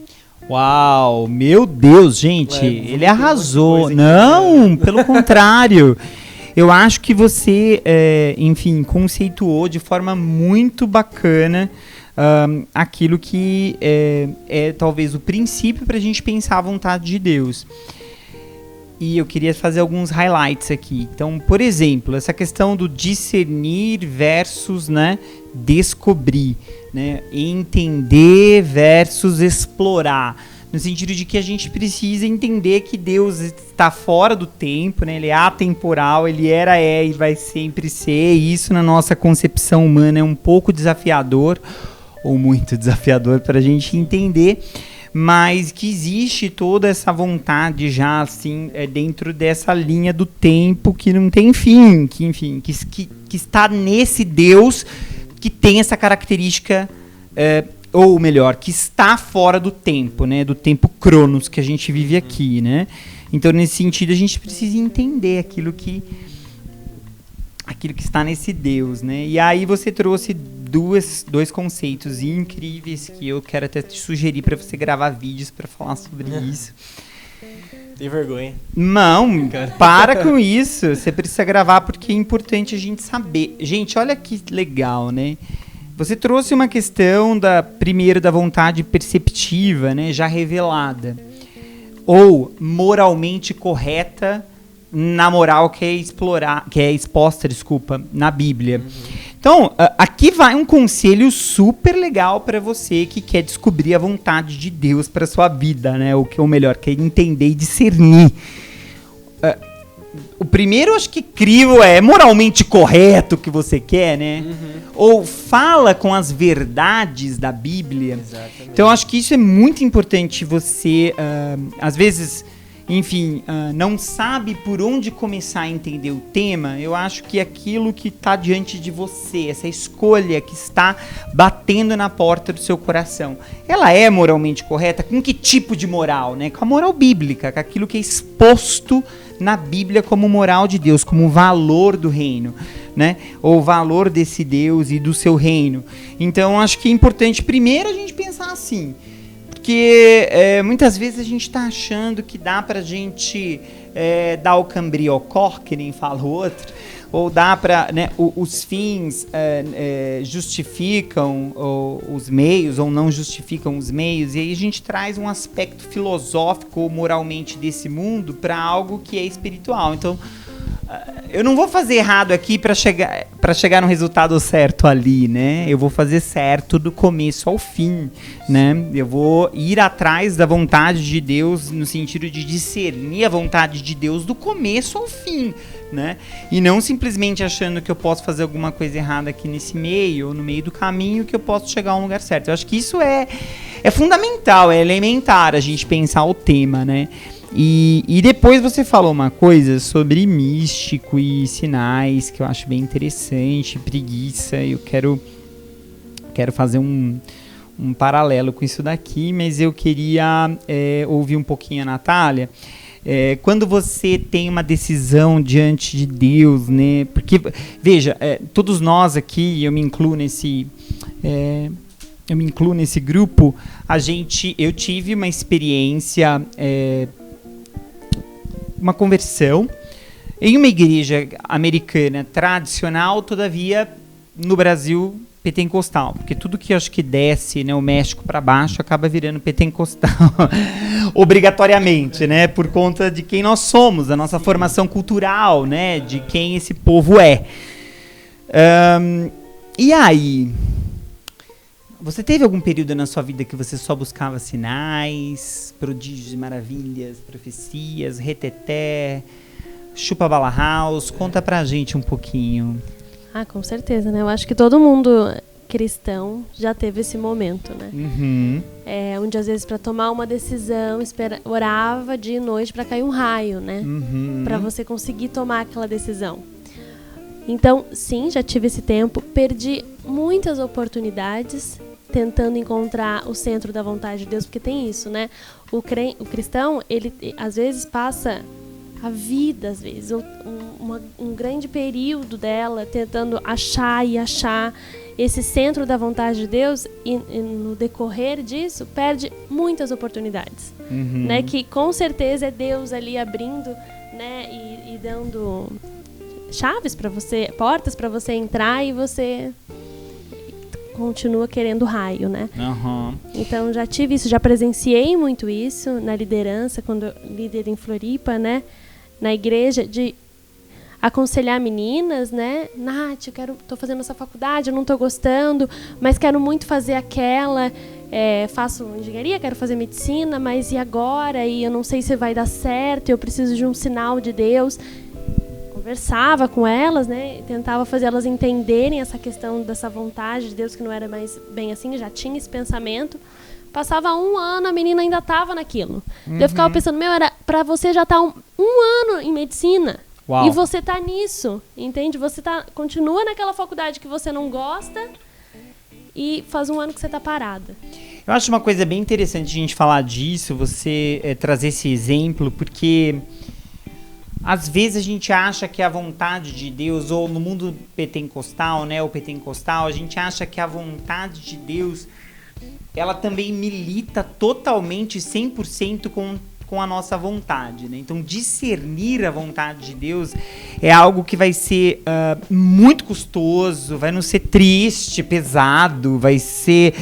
Uau, meu Deus, gente, ele arrasou. Não, pelo contrário. Eu acho que você, conceituou de forma muito bacana aquilo que é talvez o princípio para a gente pensar a vontade de Deus. E eu queria fazer alguns highlights aqui. Então, por exemplo, essa questão do discernir versus descobrir, entender versus explorar, no sentido de que a gente precisa entender que Deus está fora do tempo, Ele é atemporal, Ele era, e vai sempre ser. E isso na nossa concepção humana é um pouco desafiador, ou muito desafiador para a gente entender, mas que existe toda essa vontade já assim dentro dessa linha do tempo que não tem fim, que está nesse Deus que tem essa característica, ou melhor, que está fora do tempo, do tempo Cronos que a gente vive aqui, Então, nesse sentido, a gente precisa entender aquilo que está nesse Deus, E aí você trouxe dois conceitos incríveis que eu quero até te sugerir para você gravar vídeos para falar sobre isso. Tem vergonha. Não, para com isso. Você precisa gravar porque é importante a gente saber. Gente, olha que legal, Você trouxe uma questão primeiro da vontade perceptiva, já revelada, ou moralmente correta na moral que é exposta, na Bíblia. Então, aqui vai um conselho super legal para você que quer descobrir a vontade de Deus para sua vida, ou melhor, quer entender e discernir. O primeiro, acho que crivo é moralmente correto o que você quer, Ou fala com as verdades da Bíblia. Exatamente. Então, acho que isso é muito importante. Você, às vezes, não sabe por onde começar a entender o tema. Eu acho que aquilo que está diante de você, essa escolha que está batendo na porta do seu coração, ela é moralmente correta? Com que tipo de moral? Com a moral bíblica, com aquilo que é exposto na Bíblia como moral de Deus, como valor do reino, ou valor desse Deus e do seu reino. Então, acho que é importante primeiro a gente pensar assim, porque muitas vezes a gente está achando que dá para a gente dar o cambriocó, que nem fala o outro, ou dá para, os fins justificam os meios ou não justificam os meios, e aí a gente traz um aspecto filosófico ou moralmente desse mundo para algo que é espiritual. Então, eu não vou fazer errado aqui para chegar no resultado certo ali, Eu vou fazer certo do começo ao fim, Eu vou ir atrás da vontade de Deus no sentido de discernir a vontade de Deus do começo ao fim, né? E não simplesmente achando que eu posso fazer alguma coisa errada aqui nesse meio, ou no meio do caminho, que eu posso chegar a um lugar certo. Eu acho que isso é fundamental, é elementar a gente pensar o tema, né? E depois você falou uma coisa sobre místico e sinais, que eu acho bem interessante, preguiça. Eu quero fazer um paralelo com isso daqui, mas eu queria ouvir um pouquinho a Natália. Quando você tem uma decisão diante de Deus, né? Porque, veja, todos nós aqui, eu me incluo nesse grupo, eu tive uma experiência, uma conversão em uma igreja americana tradicional, todavia no Brasil pentecostal, porque tudo que eu acho que desce, né, o México para baixo acaba virando pentecostal obrigatoriamente, né, por conta de quem nós somos, da nossa formação cultural, né, de quem esse povo é. E aí, você teve algum período na sua vida que você só buscava sinais, prodígios, maravilhas, profecias, reteté, chupa bala house? Conta pra gente um pouquinho. Ah, com certeza, né? Eu acho que todo mundo cristão já teve esse momento, né? Uhum. Onde às vezes para tomar uma decisão, orava dia e noite para cair um raio, né? Uhum. Para você conseguir tomar aquela decisão. Então, sim, já tive esse tempo, perdi muitas oportunidades tentando encontrar o centro da vontade de Deus, porque tem isso, né? O cristão, ele às vezes passa a vida, às vezes, um grande período dela tentando achar esse centro da vontade de Deus, e no decorrer disso perde muitas oportunidades, né? Que com certeza é Deus ali abrindo, né? E dando chaves para você, portas para você entrar, e você continua querendo raio, né? Uhum. Então já tive isso, já presenciei muito isso na liderança, quando eu líder em Floripa, né? Na igreja, de aconselhar meninas, né? Nath, tô fazendo essa faculdade, eu não tô gostando, mas quero muito fazer aquela, faço engenharia, quero fazer medicina, mas e agora? E eu não sei se vai dar certo, eu preciso de um sinal de Deus. Conversava com elas, né? Tentava fazer elas entenderem essa questão dessa vontade de Deus, que não era mais bem assim, já tinha esse pensamento. Passava 1 ano, a menina ainda estava naquilo. Eu ficava pensando, era pra você já estar um ano em medicina. Uau. E você tá nisso, entende? Você continua naquela faculdade que você não gosta e faz 1 ano que você tá parada. Eu acho uma coisa bem interessante a gente falar disso, você trazer esse exemplo, porque às vezes a gente acha que a vontade de Deus, ou no mundo pentecostal, né, o pentecostal, a gente acha que a vontade de Deus, ela também milita totalmente, 100% com a nossa vontade, né? Então, discernir a vontade de Deus é algo que vai ser muito custoso, vai nos ser triste, pesado, vai ser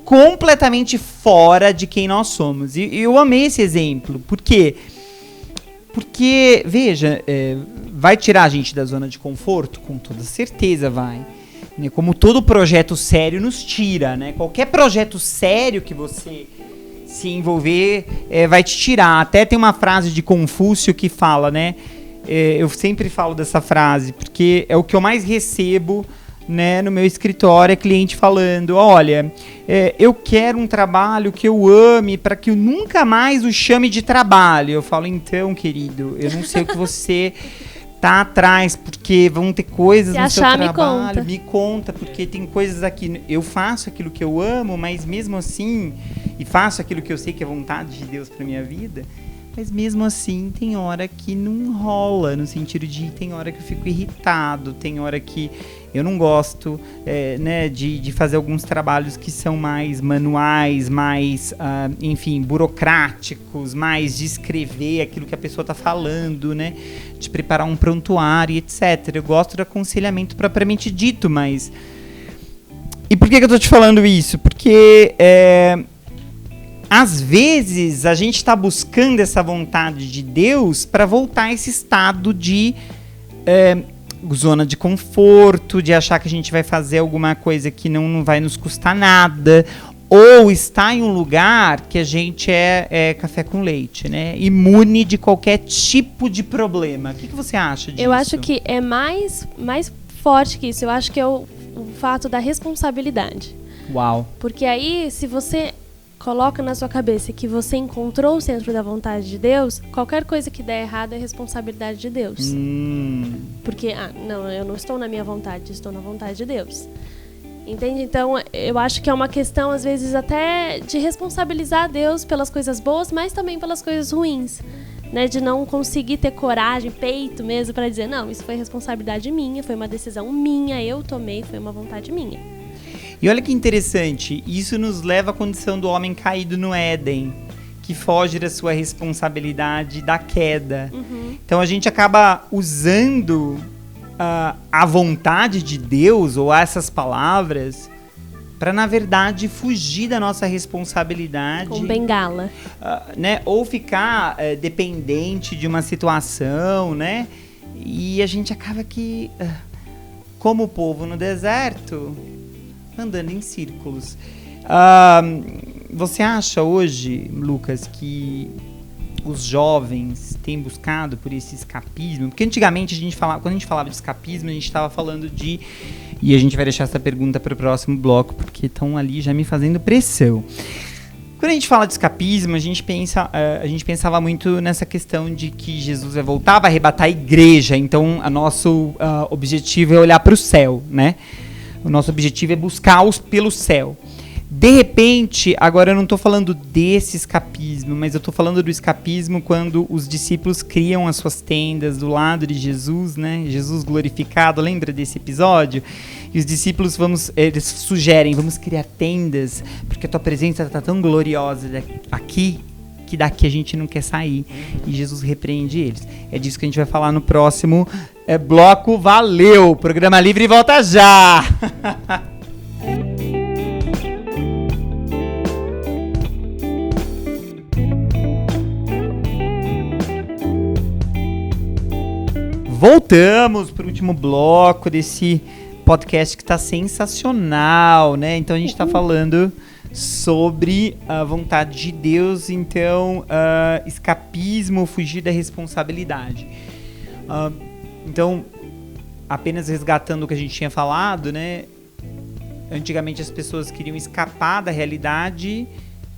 completamente fora de quem nós somos. E eu amei esse exemplo. Por quê? Porque, veja, vai tirar a gente da zona de conforto? Com toda certeza vai. Como todo projeto sério nos tira, né? Qualquer projeto sério que você se envolver vai te tirar. Até tem uma frase de Confúcio que fala, né? Eu sempre falo dessa frase, porque é o que eu mais recebo, né, no meu escritório, é cliente falando, olha, eu quero um trabalho que eu ame para que eu nunca mais o chame de trabalho. Eu falo, então, querido, eu não sei o que você tá atrás, porque vão ter coisas no seu trabalho. Me conta, porque tem coisas aqui. Eu faço aquilo que eu amo, mas mesmo assim, e faço aquilo que eu sei que é vontade de Deus para minha vida, mas mesmo assim tem hora que não rola, no sentido de tem hora que eu fico irritado, tem hora que eu não gosto, né, de fazer alguns trabalhos que são mais manuais, mais, enfim, burocráticos, mais de escrever aquilo que a pessoa está falando, né, de preparar um prontuário, etc. Eu gosto do aconselhamento propriamente dito, mas... E por que eu estou te falando isso? Porque... às vezes a gente está buscando essa vontade de Deus para voltar a esse estado de zona de conforto, de achar que a gente vai fazer alguma coisa que não vai nos custar nada, ou está em um lugar que a gente é café com leite, né? Imune de qualquer tipo de problema. O que você acha disso? Eu acho que é mais forte que isso. Eu acho que é o fato da responsabilidade. Uau. Porque aí, se você coloca na sua cabeça que você encontrou o centro da vontade de Deus, qualquer coisa que der errado é responsabilidade de Deus. Porque, não, eu não estou na minha vontade, estou na vontade de Deus. Entende? Então, eu acho que é uma questão, às vezes, até de responsabilizar Deus pelas coisas boas, mas também pelas coisas ruins. Né? De não conseguir ter coragem, peito mesmo, para dizer, não, isso foi responsabilidade minha, foi uma decisão minha, eu tomei, foi uma vontade minha. E olha que interessante, isso nos leva à condição do homem caído no Éden, que foge da sua responsabilidade da queda. Então a gente acaba usando a vontade de Deus, ou essas palavras, para, na verdade, fugir da nossa responsabilidade. Com bengala. Né? Ou ficar dependente de uma situação, né? E a gente acaba aqui, como o povo no deserto, andando em círculos. Você acha hoje, Lucas, que os jovens têm buscado por esse escapismo? Porque antigamente, quando a gente falava de escapismo, a gente estava falando de... E a gente vai deixar essa pergunta para o próximo bloco, porque estão ali já me fazendo pressão. Quando a gente fala de escapismo, a gente pensava muito nessa questão de que Jesus vai voltar, vai arrebatar a igreja. Então, o nosso objetivo é olhar para o céu, né? O nosso objetivo é buscar pelo céu. De repente, agora eu não estou falando desse escapismo, mas eu estou falando do escapismo quando os discípulos criam as suas tendas do lado de Jesus, né? Jesus glorificado, lembra desse episódio? E os discípulos, eles sugerem, vamos criar tendas, porque a tua presença está tão gloriosa aqui, que daqui a gente não quer sair. E Jesus repreende eles. É disso que a gente vai falar no próximo bloco. Valeu! Programa Livre volta já! Voltamos para o último bloco desse podcast que está sensacional, né? Então a gente está falando sobre a vontade de Deus, então escapismo, fugir da responsabilidade. Então, apenas resgatando o que a gente tinha falado, né? Antigamente as pessoas queriam escapar da realidade,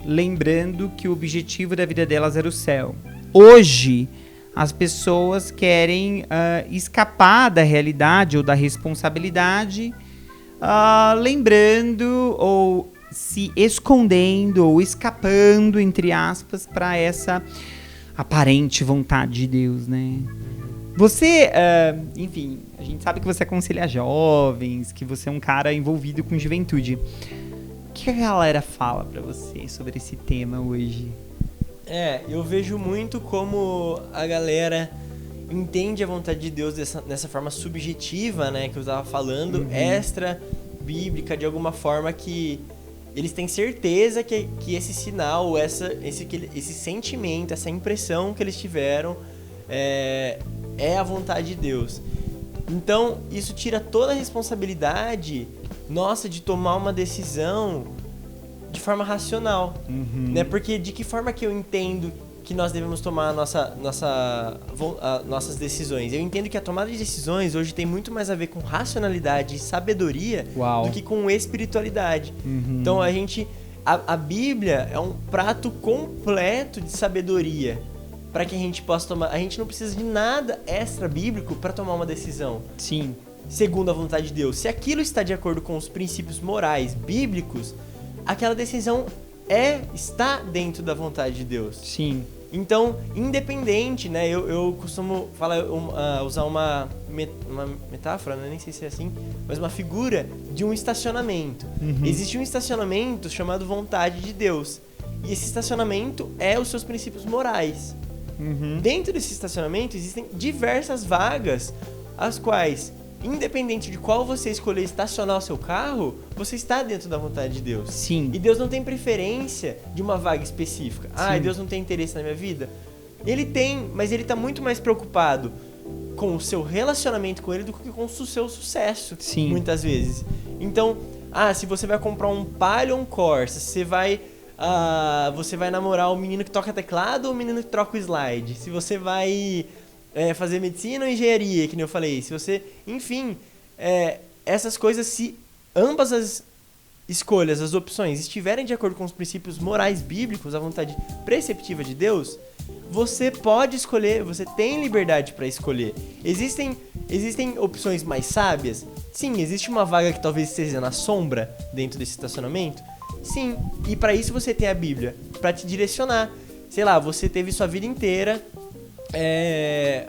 lembrando que o objetivo da vida delas era o céu. Hoje, as pessoas querem escapar da realidade ou da responsabilidade, lembrando ou se escondendo ou escapando, entre aspas, para essa aparente vontade de Deus, né? Você, enfim, a gente sabe que você aconselha jovens, que você é um cara envolvido com juventude. O que a galera fala para você sobre esse tema hoje? Eu vejo muito como a galera entende a vontade de Deus dessa forma subjetiva, né, que eu estava falando, extra bíblica, de alguma forma que eles têm certeza que esse sinal, esse sentimento, essa impressão que eles tiveram é a vontade de Deus. Então, isso tira toda a responsabilidade nossa de tomar uma decisão de forma racional, né? Porque de que forma que eu entendo que nós devemos tomar nossas decisões? Eu entendo que a tomada de decisões hoje tem muito mais a ver com racionalidade e sabedoria do que com espiritualidade. Então a Bíblia é um prato completo de sabedoria para que a gente possa tomar. A gente não precisa de nada extra bíblico para tomar uma decisão. Sim. Segundo a vontade de Deus. Se aquilo está de acordo com os princípios morais bíblicos, aquela decisão está dentro da vontade de Deus. Sim. Então, independente, né? Eu costumo usar uma metáfora, né? Nem sei se é assim, mas uma figura de um estacionamento. Existe um estacionamento chamado vontade de Deus. E esse estacionamento é os seus princípios morais. Dentro desse estacionamento existem diversas vagas, as quais, independente de qual você escolher estacionar o seu carro, você está dentro da vontade de Deus. Sim. E Deus não tem preferência de uma vaga específica. Deus não tem interesse na minha vida? Ele tem, mas ele está muito mais preocupado com o seu relacionamento com ele do que com o seu sucesso, muitas vezes. Então, se você vai comprar um Palio ou um Corsa, você vai namorar o menino que toca teclado ou o menino que troca o slide, se você vai fazer medicina ou engenharia, que nem eu falei, se você... Enfim, essas coisas, se ambas as escolhas, as opções, estiverem de acordo com os princípios morais bíblicos, a vontade preceptiva de Deus, você pode escolher, você tem liberdade para escolher. Existem opções mais sábias? Sim. Existe uma vaga que talvez esteja na sombra dentro desse estacionamento? Sim. E para isso você tem a Bíblia, para te direcionar. Sei lá, você teve sua vida inteira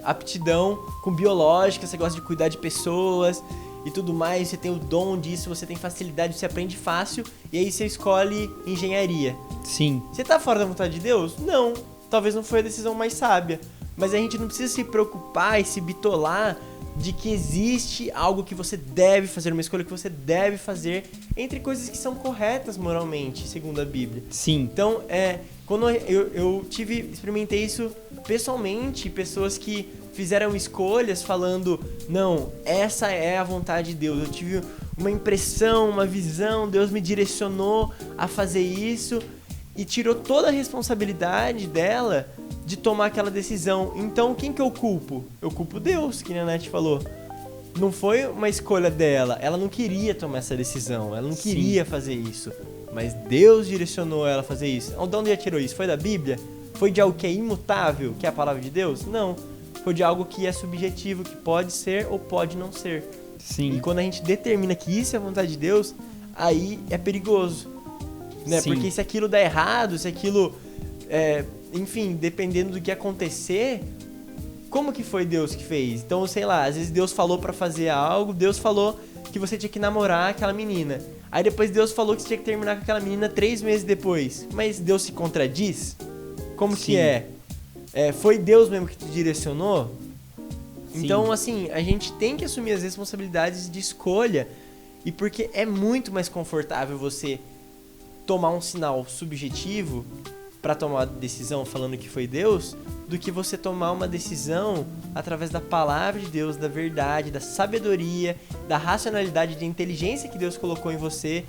aptidão com biológica, você gosta de cuidar de pessoas e tudo mais, você tem o dom disso, você tem facilidade, você aprende fácil, e aí você escolhe engenharia. Sim. Você tá fora da vontade de Deus? Não. Talvez não foi a decisão mais sábia. Mas a gente não precisa se preocupar e se bitolar de que existe algo que você deve fazer, uma escolha que você deve fazer entre coisas que são corretas moralmente, segundo a Bíblia. Sim. Então, quando eu experimentei isso pessoalmente, pessoas que fizeram escolhas falando, não, essa é a vontade de Deus. Eu tive uma impressão, uma visão, Deus me direcionou a fazer isso e tirou toda a responsabilidade dela de tomar aquela decisão. Então, quem que eu culpo? Eu culpo Deus, que a Nath falou. Não foi uma escolha dela, ela não queria tomar essa decisão, ela não queria fazer isso. Mas Deus direcionou ela a fazer isso. De onde ela tirou isso? Foi da Bíblia? Foi de algo que é imutável, que é a palavra de Deus? Não. Foi de algo que é subjetivo, que pode ser ou pode não ser. Sim. E quando a gente determina que isso é a vontade de Deus, aí é perigoso. Né? Porque se aquilo dá errado, se aquilo... enfim, dependendo do que acontecer, como que foi Deus que fez? Então, sei lá, às vezes Deus falou pra fazer algo, Deus falou que você tinha que namorar aquela menina. Aí depois Deus falou que você tinha que terminar com aquela menina 3 meses depois. Mas Deus se contradiz? Como Sim. que é? Foi Deus mesmo que te direcionou? Sim. Então, assim, a gente tem que assumir as responsabilidades de escolha. E porque é muito mais confortável você tomar um sinal subjetivo para tomar uma decisão falando que foi Deus, do que você tomar uma decisão através da palavra de Deus, da verdade, da sabedoria, da racionalidade, da inteligência que Deus colocou em você,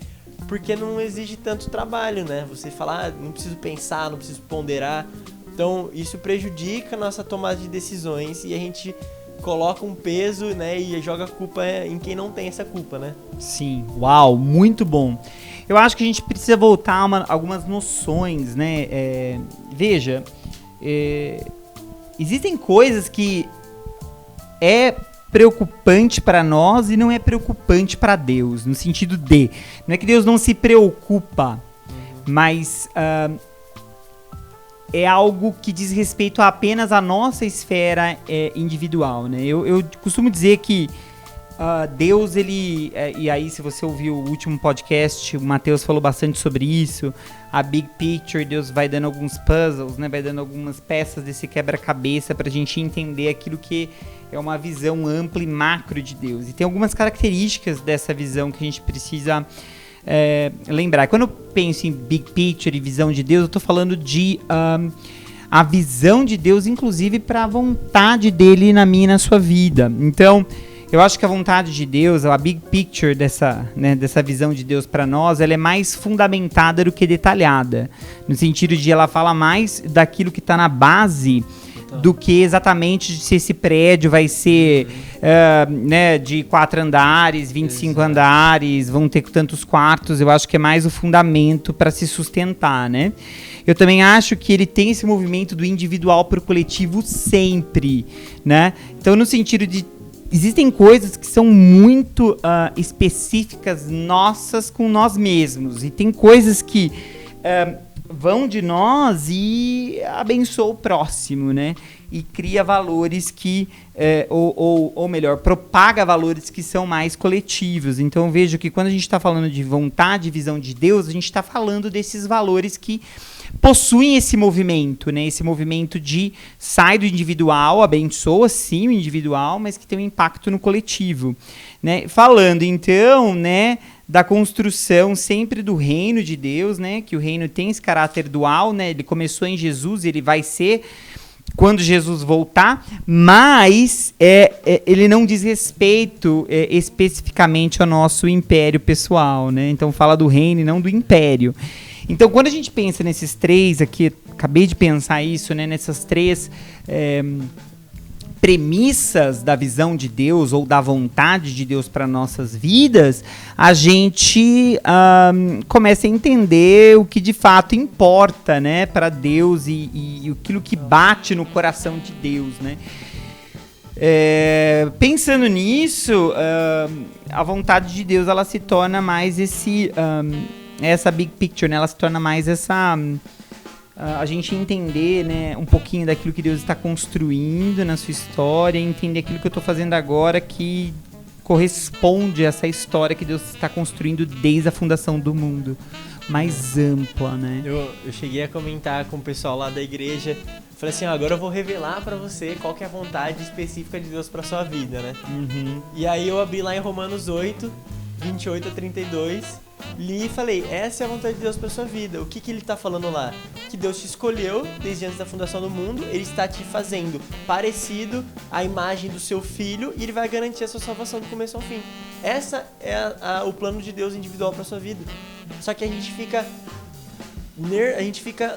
porque não exige tanto trabalho, né? Você falar, não preciso pensar, não preciso ponderar. Então, isso prejudica a nossa tomada de decisões e a gente coloca um peso, né, e joga a culpa em quem não tem essa culpa, né? Sim, uau, muito bom. Eu acho que a gente precisa voltar a algumas noções, né? Veja, existem coisas que é preocupante para nós e não é preocupante para Deus, no sentido de, não é que Deus não se preocupa, mas é algo que diz respeito apenas à nossa esfera individual, né? Eu costumo dizer que Deus, ele... e aí, se você ouviu o último podcast, o Mateus falou bastante sobre isso. A Big Picture, Deus vai dando alguns puzzles, né? Vai dando algumas peças desse quebra-cabeça pra gente entender aquilo que é uma visão ampla e macro de Deus. E tem algumas características dessa visão que a gente precisa lembrar. Quando eu penso em Big Picture e visão de Deus, eu tô falando de... a visão de Deus, inclusive, para a vontade dele na minha e na sua vida. Então... eu acho que a vontade de Deus, a big picture dessa visão de Deus para nós, ela é mais fundamentada do que detalhada. No sentido de ela fala mais daquilo que está na base do que exatamente se esse prédio vai ser de 4 andares, 25 andares, vão ter tantos quartos. Eu acho que é mais o fundamento para se sustentar, né? Eu também acho que ele tem esse movimento do individual para o coletivo sempre, né? Então, no sentido de existem coisas que são muito específicas nossas com nós mesmos. E tem coisas que vão de nós e abençoa o próximo, né? E cria valores que, ou melhor, propaga valores que são mais coletivos. Então eu vejo que quando a gente está falando de vontade e visão de Deus, a gente está falando desses valores que possuem esse movimento, né? Esse movimento de sai do individual, abençoa sim o individual, mas que tem um impacto no coletivo, né? Falando então, né, da construção sempre do reino de Deus, né? Que o reino tem esse caráter dual, né? Ele começou em Jesus, ele vai ser quando Jesus voltar, mas ele não diz respeito especificamente ao nosso império pessoal, né? Então fala do reino e não do império. Então quando a gente pensa nesses três aqui, acabei de pensar isso, né? Nessas três premissas da visão de Deus ou da vontade de Deus para nossas vidas, a gente começa a entender o que de fato importa, né, para Deus e aquilo que bate no coração de Deus, né? Pensando nisso, a vontade de Deus ela se torna mais essa big picture, né? Ela se torna mais essa a gente entender, né, um pouquinho daquilo que Deus está construindo na sua história, entender aquilo que eu estou fazendo agora que corresponde a essa história que Deus está construindo desde a fundação do mundo, mais ampla, né? Eu cheguei a comentar com o pessoal lá da igreja, falei assim, agora eu vou revelar para você qual que é a vontade específica de Deus para sua vida, né? Uhum. E aí eu abri lá em Romanos 8, 28 a 32, li e falei, essa é a vontade de Deus para sua vida. O que ele está falando lá? Que Deus te escolheu desde antes da fundação do mundo, ele está te fazendo parecido à imagem do seu filho e ele vai garantir a sua salvação do começo ao fim. Essa é o plano de Deus individual para sua vida. Só que a gente fica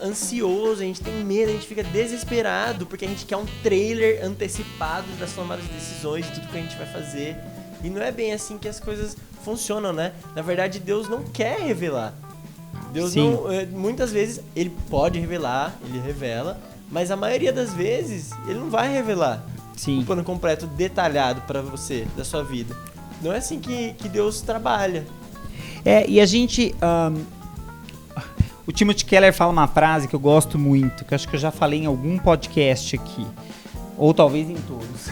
ansioso, a gente tem medo, a gente fica desesperado porque a gente quer um trailer antecipado das tomadas de decisões, de tudo que a gente vai fazer. E não é bem assim que as coisas funcionam, né? Na verdade, Deus não quer revelar. Deus Sim. não... Muitas vezes, ele pode revelar, ele revela, mas a maioria das vezes, ele não vai revelar Sim. o plano completo, detalhado pra você, da sua vida. Não é assim que Deus trabalha. E a gente... o Timothy Keller fala uma frase que eu gosto muito, que eu acho que eu já falei em algum podcast aqui, ou talvez em todos.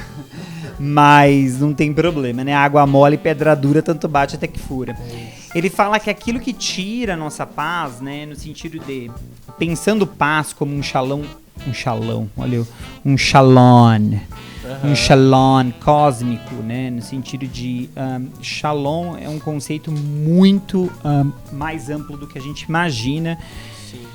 Mas não tem problema, né? Água mole e pedra dura, tanto bate até que fura. Ele fala que aquilo que tira a nossa paz, né? No sentido de... Pensando paz como um shalom, olha, um shalom cósmico, né? No sentido de... shalom é um conceito muito mais amplo do que a gente imagina. Sim.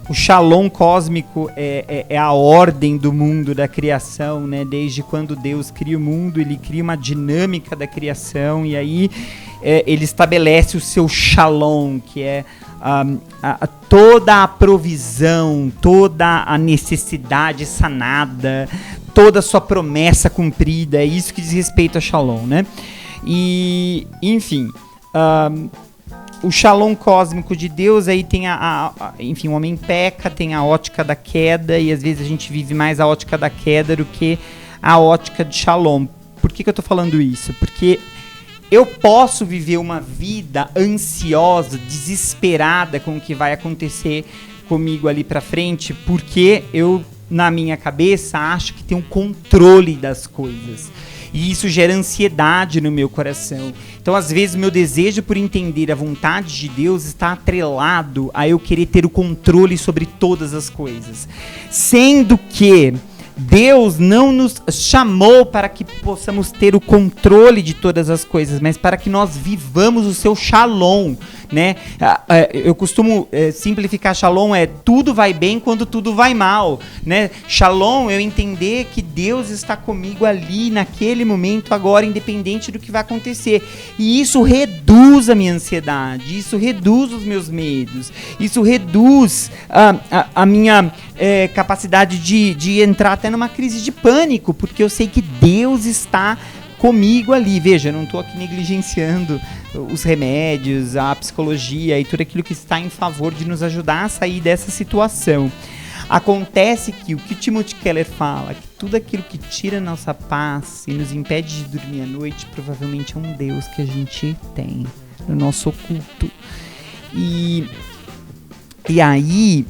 O shalom cósmico é a ordem do mundo, da criação, né? Desde quando Deus cria o mundo, ele cria uma dinâmica da criação e aí ele estabelece o seu shalom, que é toda a provisão, toda a necessidade sanada, toda a sua promessa cumprida. É isso que diz respeito a shalom, né? E, enfim... o shalom cósmico de Deus, aí tem enfim, o homem peca, tem a ótica da queda, e às vezes a gente vive mais a ótica da queda do que a ótica de shalom. Por que eu tô falando isso? Porque eu posso viver uma vida ansiosa, desesperada com o que vai acontecer comigo ali pra frente, porque eu, na minha cabeça, acho que tenho um controle das coisas. E isso gera ansiedade no meu coração. Então, às vezes, o meu desejo por entender a vontade de Deus está atrelado a eu querer ter o controle sobre todas as coisas. Sendo que Deus não nos chamou para que possamos ter o controle de todas as coisas, mas para que nós vivamos o seu shalom, né? Eu costumo simplificar shalom, tudo vai bem quando tudo vai mal, né? Shalom é eu entender que Deus está comigo ali, naquele momento, agora, independente do que vai acontecer. E isso reduz a minha ansiedade, isso reduz os meus medos, isso reduz a minha capacidade de entrar até numa crise de pânico, porque eu sei que Deus está comigo ali. Veja, eu não estou aqui negligenciando os remédios, a psicologia e tudo aquilo que está em favor de nos ajudar a sair dessa situação. Acontece que o que Timothy Keller fala, que tudo aquilo que tira a nossa paz e nos impede de dormir à noite, provavelmente é um Deus que a gente tem no nosso oculto. E aí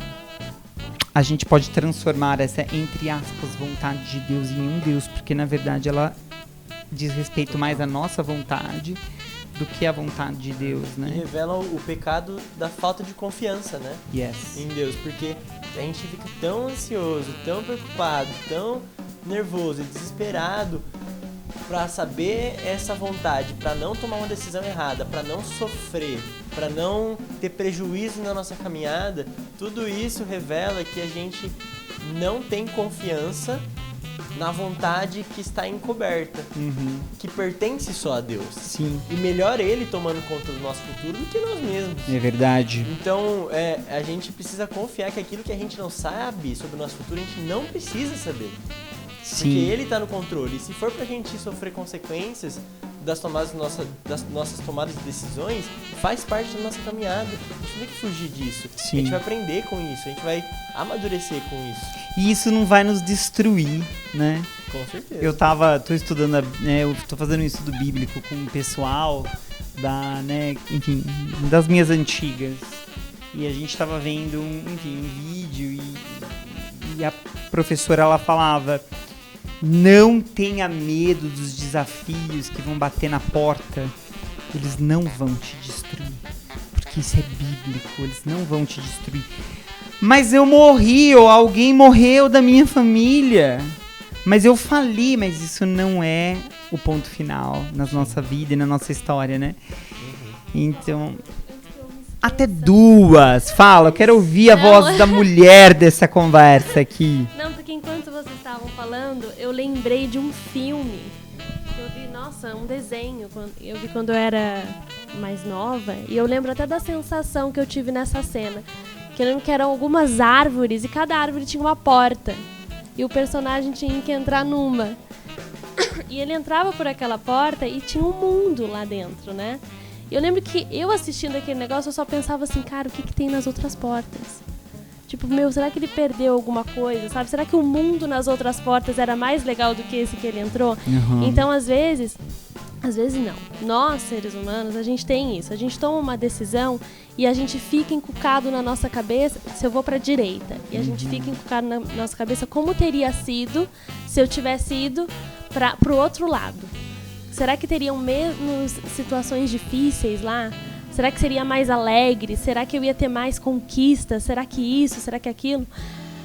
a gente pode transformar essa, entre aspas, vontade de Deus em um Deus, porque na verdade ela diz respeito mais à nossa vontade do que à vontade de Deus, né? E revela o pecado da falta de confiança, né? Yes. Em Deus, porque a gente fica tão ansioso, tão preocupado, tão nervoso e desesperado para saber essa vontade, para não tomar uma decisão errada, para não sofrer, para não ter prejuízo na nossa caminhada. Tudo isso revela que a gente não tem confiança na vontade que está encoberta, que pertence só a Deus. Sim. E melhor Ele tomando conta do nosso futuro do que nós mesmos. É verdade. Então, a gente precisa confiar que aquilo que a gente não sabe sobre o nosso futuro, a gente não precisa saber. Sim. Porque Ele está no controle. E se for pra gente sofrer consequências das nossas tomadas de decisões, faz parte da nossa caminhada. A gente não tem que fugir disso. Sim. A gente vai aprender com isso, a gente vai amadurecer com isso. E isso não vai nos destruir, né? Com certeza. Eu tô estudando, eu tô fazendo um estudo bíblico com o pessoal enfim, das minhas antigas. E a gente tava vendo um vídeo e a professora, ela falava: não tenha medo dos desafios que vão bater na porta. Eles não vão te destruir. Porque isso é bíblico, eles não vão te destruir. Mas eu morri, ou alguém morreu da minha família. Mas eu fali, mas isso não é o ponto final na nossa vida e na nossa história, né? Então, até duas. Fala, eu quero ouvir a voz da mulher dessa conversa aqui. Não, porque enquanto vocês estavam falando, eu lembrei de um filme. Eu vi, um desenho. Eu vi quando eu era mais nova. E eu lembro até da sensação que eu tive nessa cena. Que eu lembro que eram algumas árvores e cada árvore tinha uma porta. E o personagem tinha que entrar numa. E ele entrava por aquela porta e tinha um mundo lá dentro, né? E eu lembro que eu assistindo aquele negócio, eu só pensava assim, cara, o que tem nas outras portas? Tipo, será que ele perdeu alguma coisa, sabe? Será que o mundo nas outras portas era mais legal do que esse que ele entrou? Então, às vezes não. Nós, seres humanos, a gente tem isso. A gente toma uma decisão e a gente fica encucado na nossa cabeça se eu vou pra direita. E a gente fica encucado na nossa cabeça como teria sido se eu tivesse ido pro outro lado. Será que teriam menos situações difíceis lá? Será que seria mais alegre? Será que eu ia ter mais conquistas? Será que isso? Será que aquilo?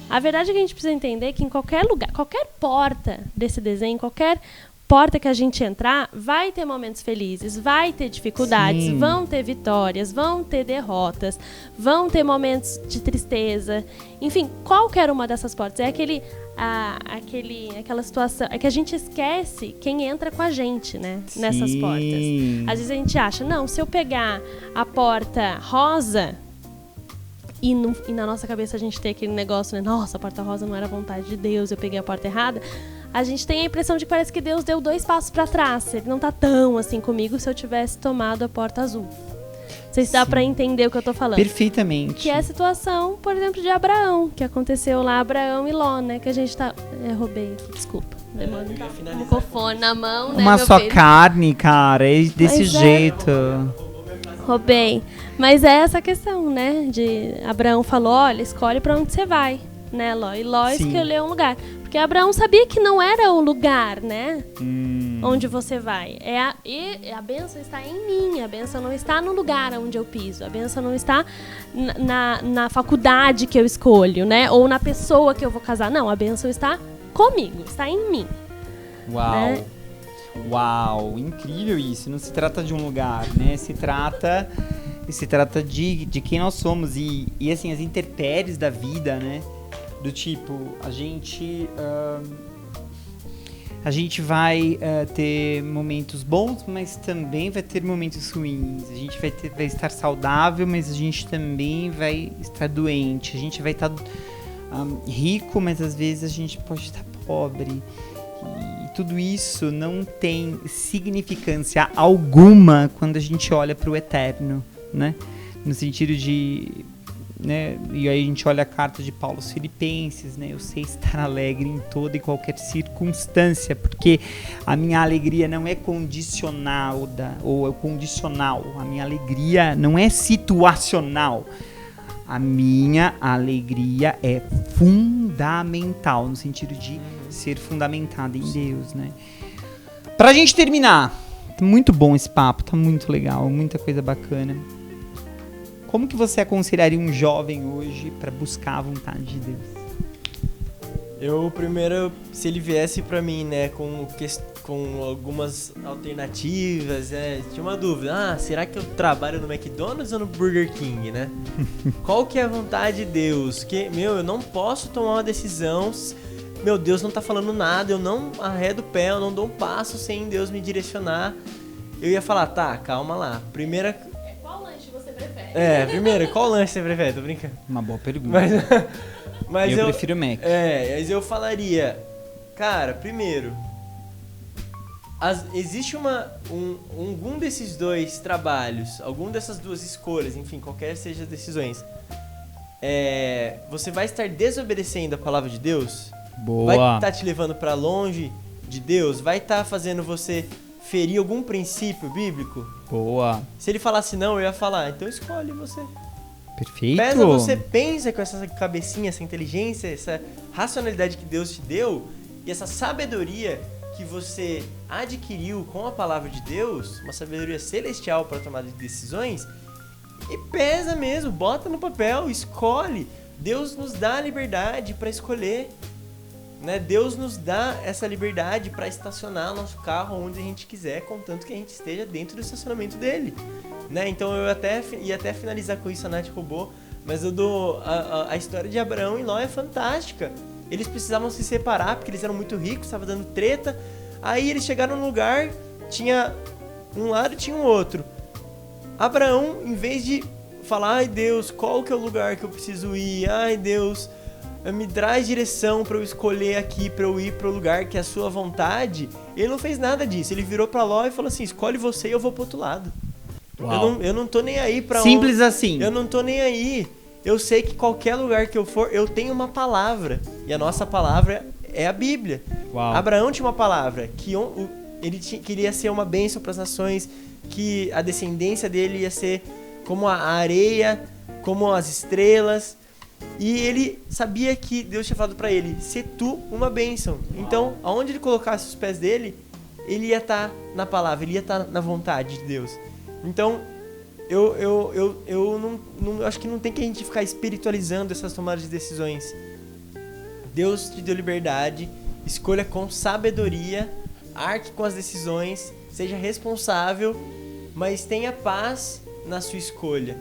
A verdade é que a gente precisa entender que em qualquer lugar, qualquer porta desse desenho, qualquer porta que a gente entrar, vai ter momentos felizes, vai ter dificuldades, Sim. Vão ter vitórias, vão ter derrotas, vão ter momentos de tristeza. Enfim, qualquer uma dessas portas. É aquela situação. É que a gente esquece quem entra com a gente, né? Sim. Nessas portas. Às vezes a gente acha, não, se eu pegar a porta rosa e na nossa cabeça a gente tem aquele negócio, né? Nossa, a porta rosa não era vontade de Deus, eu peguei a porta errada. A gente tem a impressão de que parece que Deus deu 2 passos para trás. Ele não tá tão assim comigo se eu tivesse tomado a porta azul. Não sei se dá para entender o que eu tô falando. Perfeitamente. Que é a situação, por exemplo, de Abraão, que aconteceu lá, Abraão e Ló, né? Que a gente tá... roubei, desculpa. Demônio tá com o microfone na mão, né, Uma meu só filho? carne, cara, é desse Mas jeito. Roubei. Mas é essa questão, né? De Abraão falou, olha, escolhe pra onde você vai, né, Ló? E Ló Sim. escolheu um lugar. Porque Abraão sabia que não era o lugar, né? Onde você vai. E a bênção está em mim. A bênção não está no lugar onde eu piso. A bênção não está na faculdade que eu escolho, né? Ou na pessoa que eu vou casar. Não, a bênção está comigo, está em mim. Uau. Né? Uau, incrível isso. Não se trata de um lugar, né? Se trata de quem nós somos. E assim, as intempéries da vida, né? Do tipo, a gente vai ter momentos bons, mas também vai ter momentos ruins. A gente vai estar saudável, mas a gente também vai estar doente. A gente vai estar rico, mas às vezes a gente pode estar pobre. E tudo isso não tem significância alguma quando a gente olha para o eterno, né? No sentido de... né? E aí a gente olha a carta de Paulo aos Filipenses, né? Eu sei estar alegre em toda e qualquer circunstância, porque a minha alegria não é condicional ou é condicional. A minha alegria não é situacional. A minha alegria é fundamental, no sentido de ser fundamentada em Deus, né? Pra gente terminar, muito bom esse papo, tá muito legal, muita coisa bacana. Como que você aconselharia um jovem hoje para buscar a vontade de Deus? Eu primeiro, se ele viesse pra mim, né, com com algumas alternativas, tinha uma dúvida, será que eu trabalho no McDonald's ou no Burger King, né? Qual que é a vontade de Deus? Que, eu não posso tomar uma decisão, meu Deus não tá falando nada, eu não arredo o pé, eu não dou um passo sem Deus me direcionar. Eu ia falar, calma lá, qual lanche você prefere? Primeiro, qual lanche você prefere? Tô brincando. Uma boa pergunta. Mas eu prefiro Mac. Mas eu falaria, cara, primeiro, existe algum desses dois trabalhos, algum dessas duas escolhas, enfim, qualquer seja as decisões, você vai estar desobedecendo a palavra de Deus? Boa. Vai estar te levando para longe de Deus? Vai estar fazendo você ferir algum princípio bíblico? Boa. Se ele falasse não, eu ia falar, então escolhe você. Perfeito. Pesa você pensa com essa cabecinha, essa inteligência, essa racionalidade que Deus te deu e essa sabedoria que você adquiriu com a palavra de Deus, uma sabedoria celestial para tomada de decisões, e pesa mesmo, bota no papel, escolhe. Deus nos dá a liberdade para escolher, né? Deus nos dá essa liberdade para estacionar o nosso carro onde a gente quiser, contanto que a gente esteja dentro do estacionamento dele, né? Então eu ia até finalizar com isso, a Nath roubou, mas eu dou a história de Abraão e Ló é fantástica. Eles precisavam se separar porque eles eram muito ricos, estava dando treta. Aí eles chegaram num lugar, tinha um lado e tinha um outro. Abraão, em vez de falar, ai Deus, qual que é o lugar que eu preciso ir? Ai Deus, me traz direção para eu escolher aqui, para eu ir para o lugar que é a sua vontade. Ele não fez nada disso. Ele virou para Ló e falou assim, escolhe você e eu vou pro outro lado. Eu não tô nem aí pra Simples assim. Eu não tô nem aí. Eu sei que qualquer lugar que eu for, eu tenho uma palavra. E a nossa palavra é a Bíblia. Uau. Abraão tinha uma palavra, que ele queria ser uma bênção para as nações, que a descendência dele ia ser como a areia, como as estrelas. E ele sabia que Deus tinha falado para ele, ser tu uma bênção. Então, aonde ele colocasse os pés dele, ele ia estar na palavra, ele ia estar na vontade de Deus. Então, eu não acho que não tem que a gente ficar espiritualizando essas tomadas de decisões. Deus te deu liberdade, escolha com sabedoria, arque com as decisões, seja responsável, mas tenha paz na sua escolha.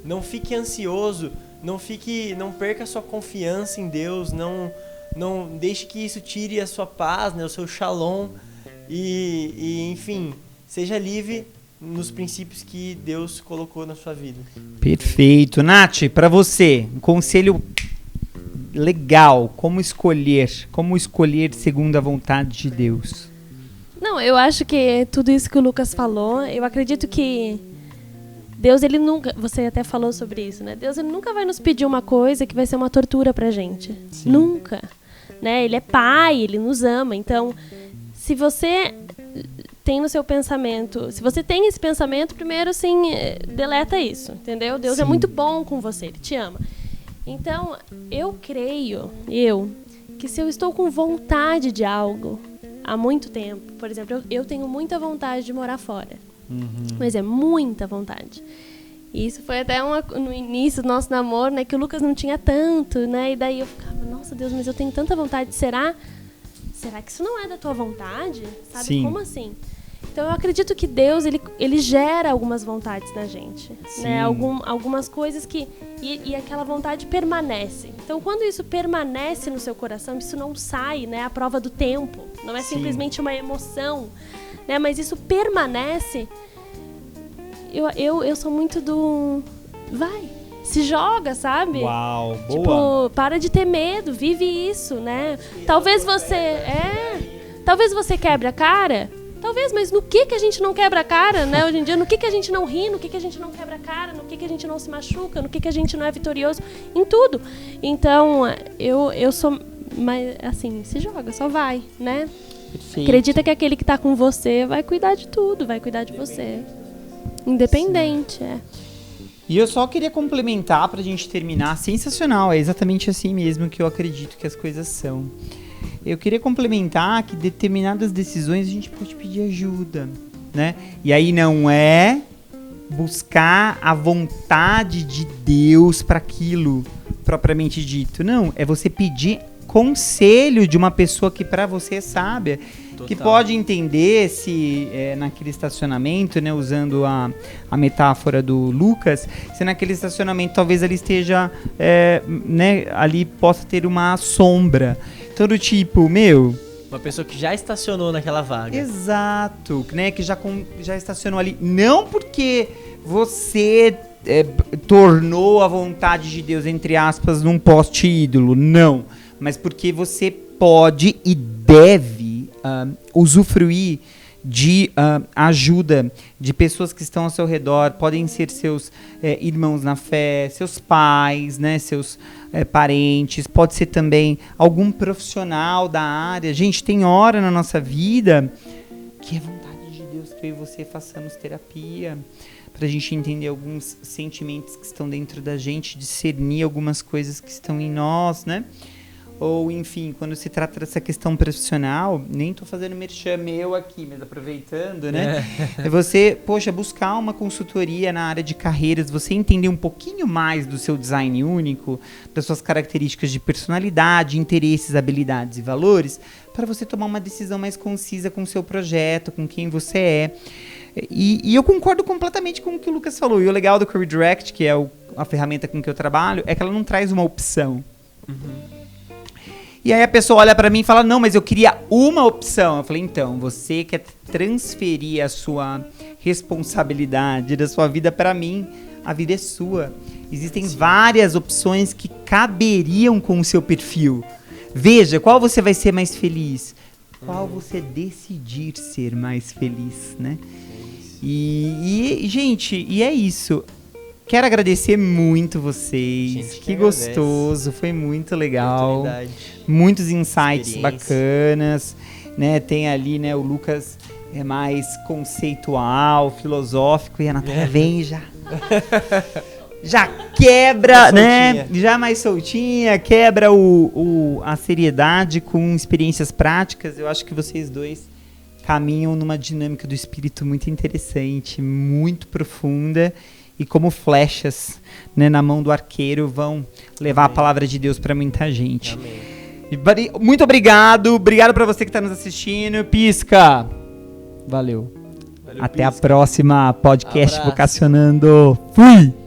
Não fique ansioso, não perca a sua confiança em Deus, não deixe que isso tire a sua paz, né, o seu shalom, e enfim, seja livre nos princípios que Deus colocou na sua vida. Perfeito. Nath, para você, um conselho legal, como escolher segundo a vontade de Deus? Não, eu acho que tudo isso que o Lucas falou, eu acredito que Deus, ele nunca, você até falou sobre isso, né? Deus, ele nunca vai nos pedir uma coisa que vai ser uma tortura pra gente. Sim. Nunca. Né? Ele é pai, ele nos ama. Então, se você tem no seu pensamento, se você tem esse pensamento, primeiro, assim, deleta isso, entendeu? Deus Sim. é muito bom com você, ele te ama. Então, eu creio, que se eu estou com vontade de algo há muito tempo, por exemplo, eu tenho muita vontade de morar fora. Mas é muita vontade. E isso foi até no início do nosso namoro, né, que o Lucas não tinha tanto, né? E daí eu ficava, nossa Deus, mas eu tenho tanta vontade, será que isso não é da tua vontade? Sabe? Sim. Como assim? Então eu acredito que Deus, ele gera algumas vontades na gente, né? Algumas coisas que e aquela vontade permanece. Então quando isso permanece no seu coração, isso não sai, né? A prova do tempo, não é Sim. simplesmente uma emoção, né? Mas isso permanece. Eu sou muito do vai, se joga, sabe? Uau, boa. Tipo, para de ter medo, vive isso, né? Talvez você quebre a cara. Talvez, mas no que a gente não quebra a cara, né? Hoje em dia, no que a gente não ri, no que a gente não quebra a cara, no que a gente não se machuca, no que a gente não é vitorioso, em tudo. Então, eu sou, mas assim, se joga, só vai, né? Perfeito. Acredita que aquele que tá com você vai cuidar de tudo, vai cuidar de você. Independente, Sim. E eu só queria complementar pra gente terminar, sensacional, é exatamente assim mesmo que eu acredito que as coisas são. Eu queria complementar que determinadas decisões a gente pode pedir ajuda, né? E aí não é buscar a vontade de Deus para aquilo propriamente dito. Não, é você pedir conselho de uma pessoa que para você é sábia. que pode entender se naquele estacionamento, né, usando a metáfora do Lucas, se naquele estacionamento talvez ali esteja, né, ali possa ter uma sombra. Então, do tipo, uma pessoa que já estacionou naquela vaga. Exato, né, que já estacionou ali, não porque você tornou a vontade de Deus, entre aspas, num poste ídolo, não, mas porque você pode e deve usufruir de ajuda de pessoas que estão ao seu redor, podem ser seus irmãos na fé, seus pais, né, seus parentes, pode ser também algum profissional da área. Gente, tem hora na nossa vida que é vontade de Deus que eu e você façamos terapia, pra gente entender alguns sentimentos que estão dentro da gente, discernir algumas coisas que estão em nós, né? Ou, enfim, quando se trata dessa questão profissional, nem tô fazendo merchan meu aqui, mas aproveitando, né? É você, buscar uma consultoria na área de carreiras, você entender um pouquinho mais do seu design único, das suas características de personalidade, interesses, habilidades e valores, para você tomar uma decisão mais concisa com o seu projeto, com quem você é. E eu concordo completamente com o que o Lucas falou. E o legal do Career Direct, que é a ferramenta com que eu trabalho, é que ela não traz uma opção. E aí a pessoa olha pra mim e fala, não, mas eu queria uma opção. Eu falei, então, você quer transferir a sua responsabilidade da sua vida pra mim, a vida é sua. Existem várias opções que caberiam com o seu perfil. Veja, qual você vai ser mais feliz? Qual você decidir ser mais feliz, né? Gente, e é isso. Quero agradecer muito vocês. Que gostoso, foi muito legal. Muitos insights bacanas, né? Tem ali, né, o Lucas é mais conceitual, filosófico, e a Natália vem já. Já quebra, né? Já mais soltinha, quebra a seriedade com experiências práticas. Eu acho que vocês dois caminham numa dinâmica do espírito muito interessante, muito profunda, e como flechas, né, na mão do arqueiro vão levar a palavra de Deus para muita gente. Amém. Muito obrigado para você que está nos assistindo. Pisca! Valeu. Até Pisca. A próxima podcast Vocacionando. Fui!